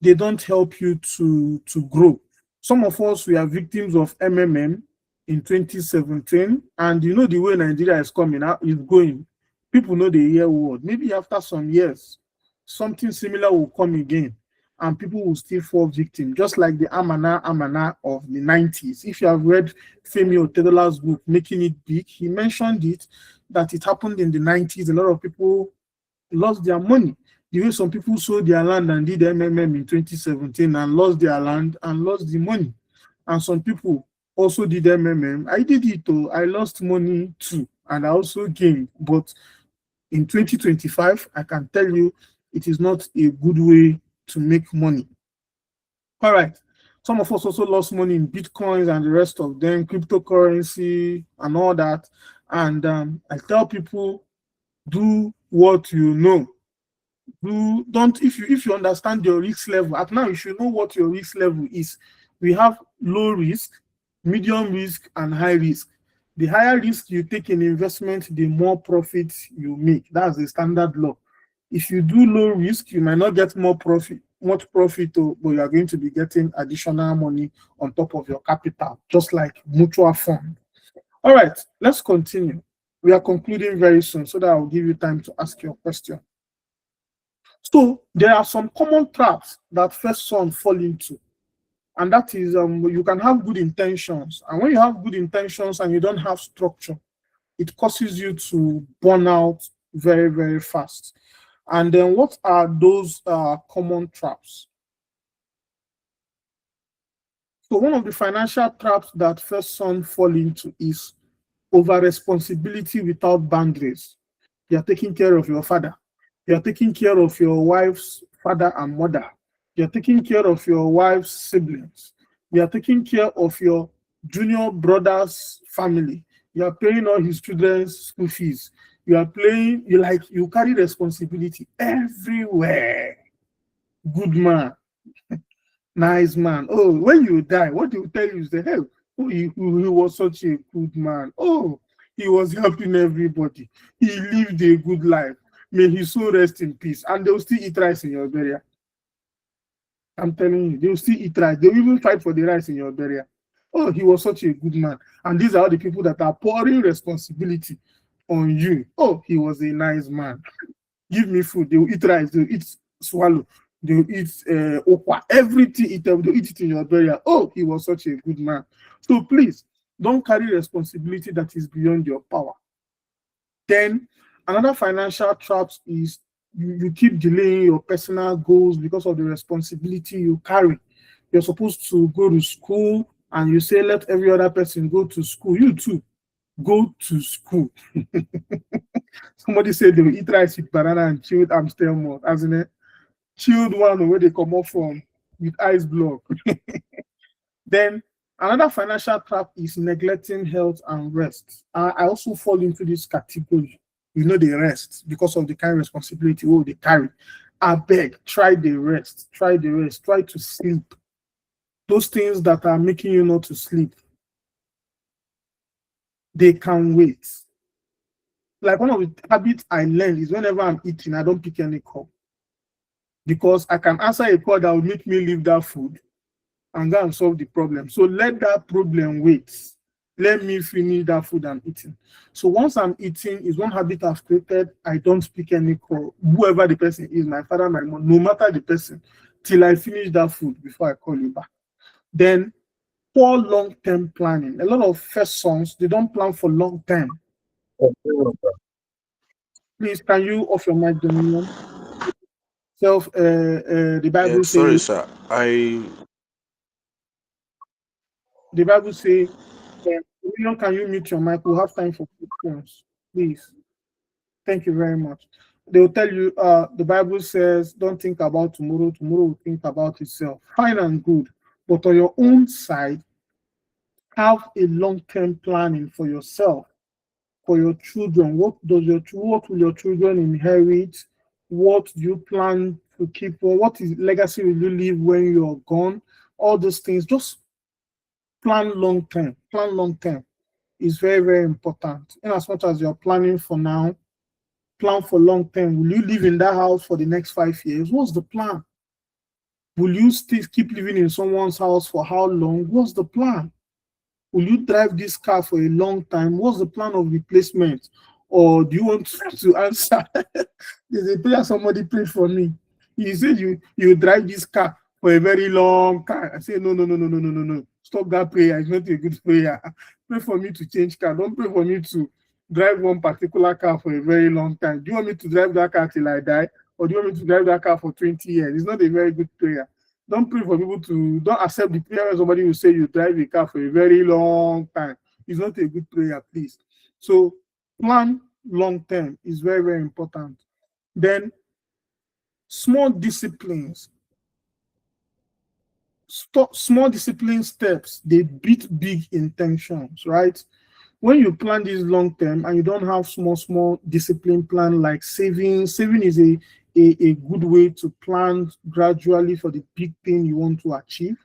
They don't help you to grow. Some of us, we are victims of MMM in 2017, and you know the way Nigeria is coming out is going. People know the year word. Maybe after some years, something similar will come again, and people will still fall victim, just like the Amana of the 90s. If you have read Femi Otedola's book, Making It Big, he mentioned it, that it happened in the 90s. A lot of people lost their money. The way some people sold their land and did MMM in 2017 and lost their land and lost the money. And some people also did MMM. I did it too. I lost money too, and I also gained. But in 2025, I can tell you it is not a good way to make money. All right. Some of us also lost money in Bitcoins and the rest of them, cryptocurrency and all that. And I tell people, do what you know. Don't if you understand your risk level. At now, you should know what your risk level is. We have low risk, medium risk, and high risk. The higher risk you take in investment, the more profit you make. That's the standard law. If you do low risk, you might not get much profit, but you are going to be getting additional money on top of your capital, just like mutual fund. All right, let's continue. We are concluding very soon, so that I'll give you time to ask your question. So there are some common traps that first son fall into. And that is, you can have good intentions. And when you have good intentions and you don't have structure, it causes you to burn out very, very fast. And then what are those common traps? So one of the financial traps that first son fall into is over responsibility without boundaries. You are taking care of your father. You are taking care of your wife's father and mother. You are taking care of your wife's siblings. You are taking care of your junior brother's family. You are paying all his children's school fees. You carry responsibility everywhere. Good man. Nice man. Oh, when you die, what do you tell you? Say, hey, oh, he was such a good man. Oh, he was helping everybody. He lived a good life. May his soul rest in peace. And they'll still eat rice in your burial. I'm telling you, they'll still eat rice. They'll even fight for the rice in your burial. Oh, he was such a good man. And these are the people that are pouring responsibility on you. Oh, he was a nice man. Give me food. They'll eat rice. They'll eat swallow. They'll eat okwa. Everything. They'll eat it in your burial. Oh, he was such a good man. So please, don't carry responsibility that is beyond your power. Then, another financial trap is you keep delaying your personal goals because of the responsibility you carry. You're supposed to go to school and you say, let every other person go to school. You too, go to school. Somebody said they will eat rice with banana and chilled Amstel malt, as in a chilled one where they come up from with ice block. Then another financial trap is neglecting health and rest. I also fall into this category. You know, they rest because of the kind of responsibility they carry. I beg, try the rest. Try the rest. Try to sleep. Those things that are making you not to sleep, they can wait. Like one of the habits I learned is whenever I'm eating, I don't pick any call. Because I can answer a call that will make me leave that food and go and solve the problem. So let that problem wait. Let me finish that food I'm eating. So once I'm eating, is one habit I've created. I don't pick any call, whoever the person is, my father, my mom, no matter the person, till I finish that food before I call you back. Then poor long-term planning. A lot of first sons, they don't plan for long term. Please, can you off your mic, Dominion? The Bible sorry, says. sir. The Bible says, can you mute your mic? We'll have time for questions, please. Thank you very much. They'll tell you, the Bible says, don't think about tomorrow. Tomorrow will think about itself. Fine and good. But on your own side, have a long-term planning for yourself, for your children. What will your children inherit? What do you plan to keep? What legacy will you leave when you're gone? All those things. Just plan long term. Plan long term is very, very important. In as much as you're planning for now, plan for long term. Will you live in that house for the next 5 years? What's the plan? Will you still keep living in someone's house for how long? What's the plan? Will you drive this car for a long time? What's the plan of replacement? Or do you want to answer? There's a prayer somebody prayed for me. He said you drive this car for a very long time. I said, no. Stop that prayer. It's not a good prayer. Pray for me to change car. Don't pray for me to drive one particular car for a very long time. Do you want me to drive that car till I die? Or do you want me to drive that car for 20 years? It's not a very good prayer. Don't pray for people don't accept the prayer when somebody will say you drive a car for a very long time. It's not a good prayer, please. So plan long term is very, very important. Then small disciplines small discipline steps, they beat big intentions, right? When you plan this long term and you don't have small discipline plan like saving is a good way to plan gradually for the big thing you want to achieve.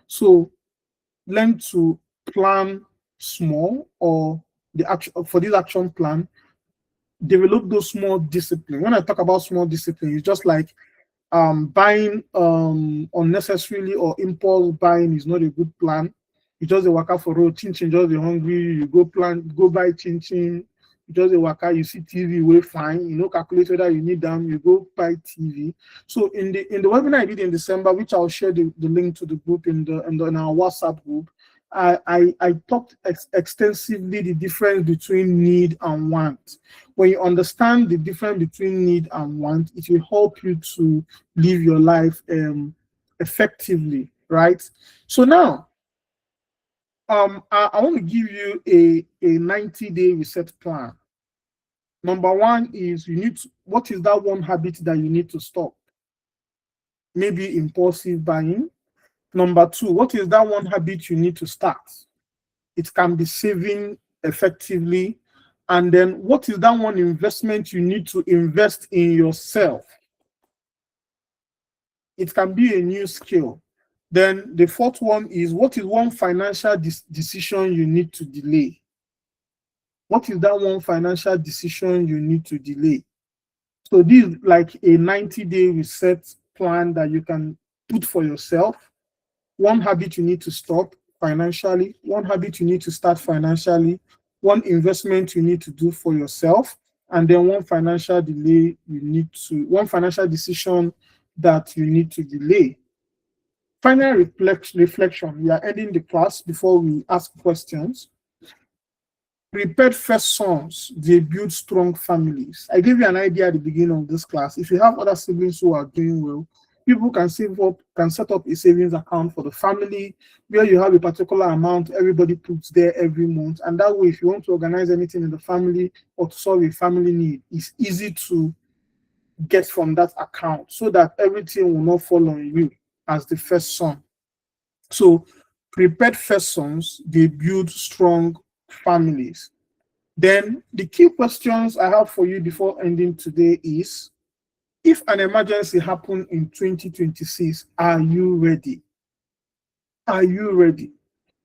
So learn to plan small, or the action for this action plan, develop those small discipline. When I talk about small discipline, it's just like buying unnecessarily or impulse buying is not a good plan. You just a waka for road, chin just be hungry, you go buy chin, you just a waka, you see TV way fine, you know, calculate whether you need them, you go buy TV. So in the webinar I did in December, which I'll share the link to the group in our WhatsApp group, I talked extensively the difference between need and want. When you understand the difference between need and want, it will help you to live your life effectively, right? So now, I want to give you a 90-day reset plan. Number one is what is that one habit that you need to stop? Maybe impulsive buying. Number two, what is that one habit you need to start? It can be saving effectively. And then what is that one investment you need to invest in yourself? It can be a new skill. Then the fourth one is, what is one financial decision you need to delay? What is that one financial decision you need to delay? So this is like a 90-day reset plan that you can put for yourself. One habit you need to stop financially, one habit you need to start financially, one investment you need to do for yourself, and then one financial decision that you need to delay. Final reflection. We are ending the class before we ask questions. Prepared first sons, they build strong families. I gave you an idea at the beginning of this class. If you have other siblings who are doing well, people can set up a savings account for the family where you have a particular amount everybody puts there every month. And that way, if you want to organize anything in the family or to solve a family need, it's easy to get from that account so that everything will not fall on you as the first son. So prepared first sons, they build strong families. Then the key questions I have for you before ending today is, if an emergency happened in 2026, are you ready? Are you ready?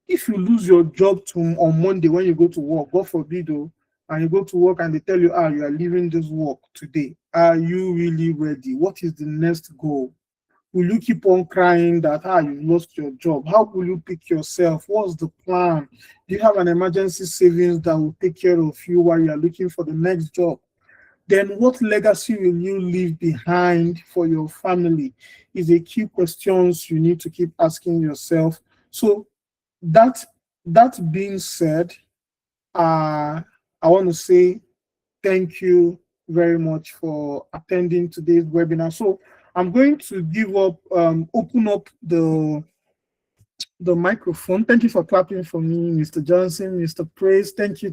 If you lose your job on Monday when you go to work, God forbid, and you go to work and they tell you, you are leaving this work today, are you really ready? What is the next goal? Will you keep on crying that you lost your job? How will you pick yourself? What's the plan? Do you have an emergency savings that will take care of you while you are looking for the next job? Then what legacy will you leave behind for your family is a key questions you need to keep asking yourself. So that being said, I want to say thank you very much for attending today's webinar. So I'm going to open up the microphone. Thank you for clapping for me, Mr. Johnson, Mr. Praise. Thank you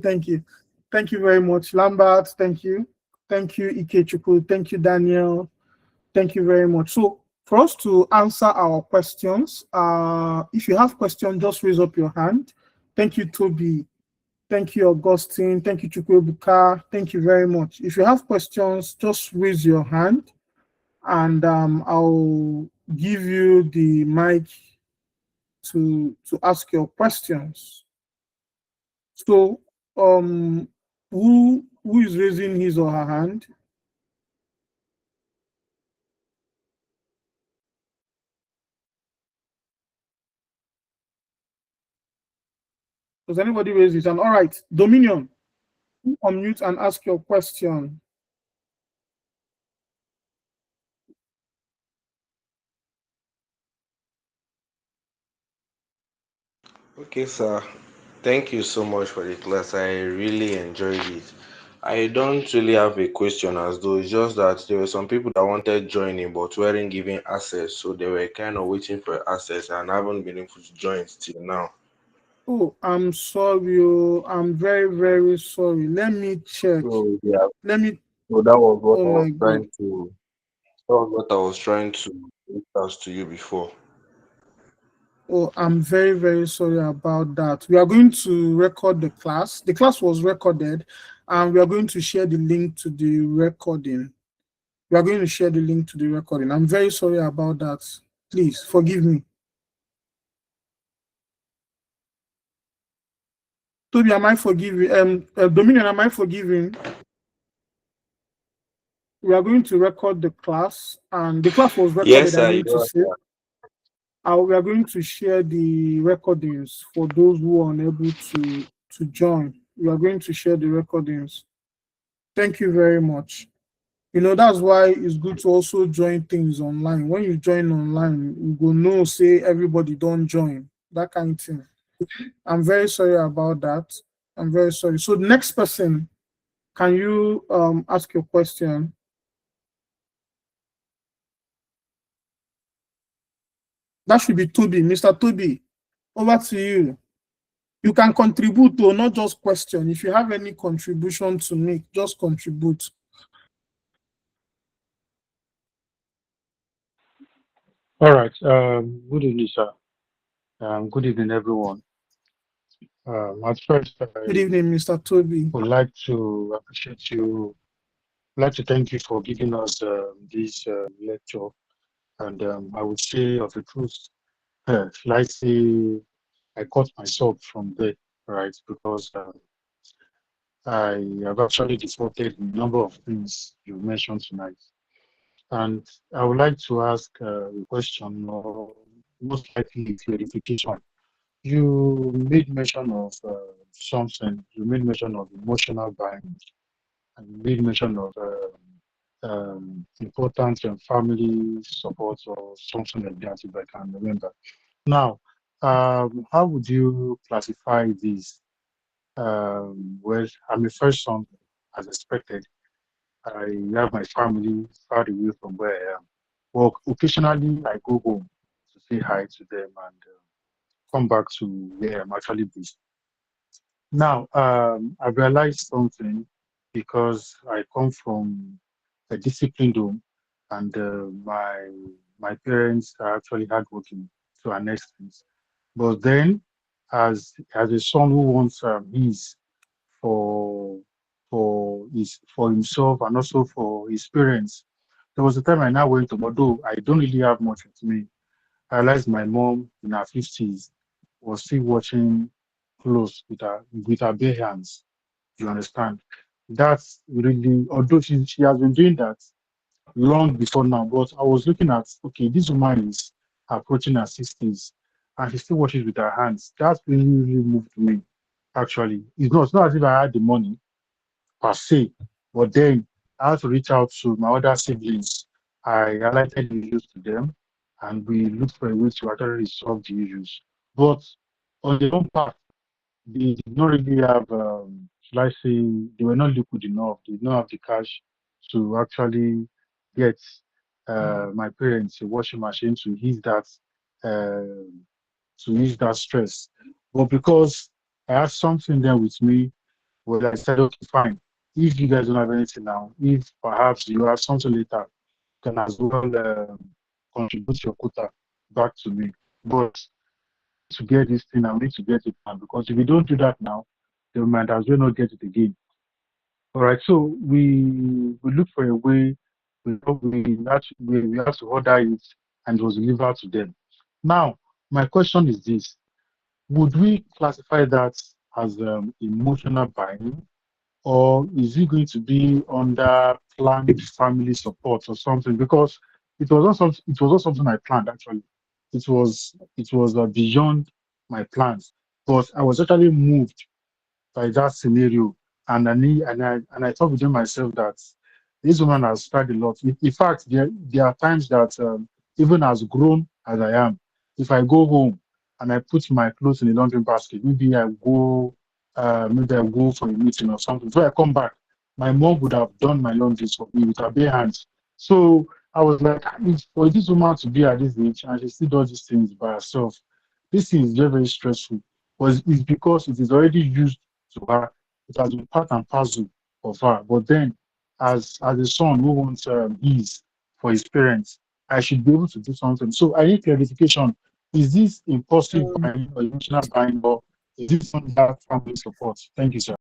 very much. Lambert, thank you. Thank you, Ikechukwu. Thank you, Daniel. Thank you very much. So for us to answer our questions, if you have questions, just raise up your hand. Thank you, Toby. Thank you, Augustine. Thank you, Chukwuebuka. Thank you very much. If you have questions, just raise your hand and I'll give you the mic to ask your questions. So who is raising his or her hand? Does anybody raise his hand? All right, Dominion, unmute and ask your question. Okay, sir. Thank you so much for the class. I really enjoyed it. I don't really have a question, as though it's just that there were some people that wanted joining but weren't given access, so they were kind of waiting for access and haven't been able to join till now. Oh, I'm sorry. I'm very, very sorry. Let me check. So yeah. Let me. So that was what Oh I was my trying God. to. That was what I was trying to reach out to you before. Oh, I'm very, very sorry about that. We are going to record the class. The class was recorded, and we are going to share the link to the recording. We are going to share the link to the recording. I'm very sorry about that. Please forgive me. Toby, am I forgiving? Dominion, am I forgiving? We are going to record the class, and the class was recorded. Yes, I sir. need to say. We are going to share the recordings for those who are unable to join. We are going to share the recordings. Thank you very much. You know, that's why it's good to also join things online. When you join online, you go know, say everybody don't join, that kind of thing. I'm very sorry about that. I'm very sorry. So the next person, can you ask your question? That should be Toby. Mr. Toby, over to you. You can contribute to, not just question. If you have any contribution to make, just contribute. All right. Good evening, sir. Good evening, everyone. At first, Good I evening, Mr. Toby. would like to appreciate you. I'd like to thank you for giving us this lecture. And I would say, of the truth, like say, I caught myself from there, right? Because I have actually defaulted a number of things you mentioned tonight. And I would like to ask a question, or most likely clarification. You made mention of something. You made mention of emotional buying, and you made mention of important family support or something like that, if I can remember. Now, how would you classify this? Well, I'm a first son, as expected. I have my family far away from where I am. Well, occasionally I go home to say hi to them and come back to where I'm actually based. Now, I realized something because I come from a disciplined home, and my parents are actually hardworking to an extent. But then, as a son who wants his for for himself and also for his parents, there was a time I now went to, although I don't really have much with me. I realized my mom in her 50s was still watching close with her bare hands. You understand? That's really, although she has been doing that long before now, but I was looking at, okay, this woman is approaching her 60s and she still watches with her hands. That really, really moved me, actually. It's not as if I had the money per se, but then I had to reach out to my other siblings. I highlighted the issues to them and we looked for a way to actually resolve the issues. But on their own part, they did not really have, should I say, they were not liquid enough. They did not have the cash to actually get my parents a washing machine uh, to ease that stress. But because I had something there with me, well, I said, okay, fine. If you guys don't have anything now, if perhaps you have something later, you can as well contribute your quota back to me. But to get this thing, I need to get it now because if we don't do that now, they might as well not get it again. All right, so we look for a way. We have to order it, and it was delivered to them. Now, my question is this: would we classify that as emotional buying, or is it going to be under planned family support or something? Because it was not something I planned actually. It was beyond my plans, but I was actually moved by that scenario. And I thought within myself that this woman has tried a lot. In fact, there are times that even as grown as I am, if I go home and I put my clothes in the laundry basket, maybe I go for a meeting or something. Before I come back, my mom would have done my laundry for me with her bare hands. So I was like, for this woman to be at this age and she still does these things by herself, this thing is very, very stressful. But it's because it is already used to her. It has been part and parcel of her. But then, as a son who wants ease for his parents, I should be able to do something. So I need clarification. Is this impulsive buying or emotional buying, or is this under family support? Thank you, sir.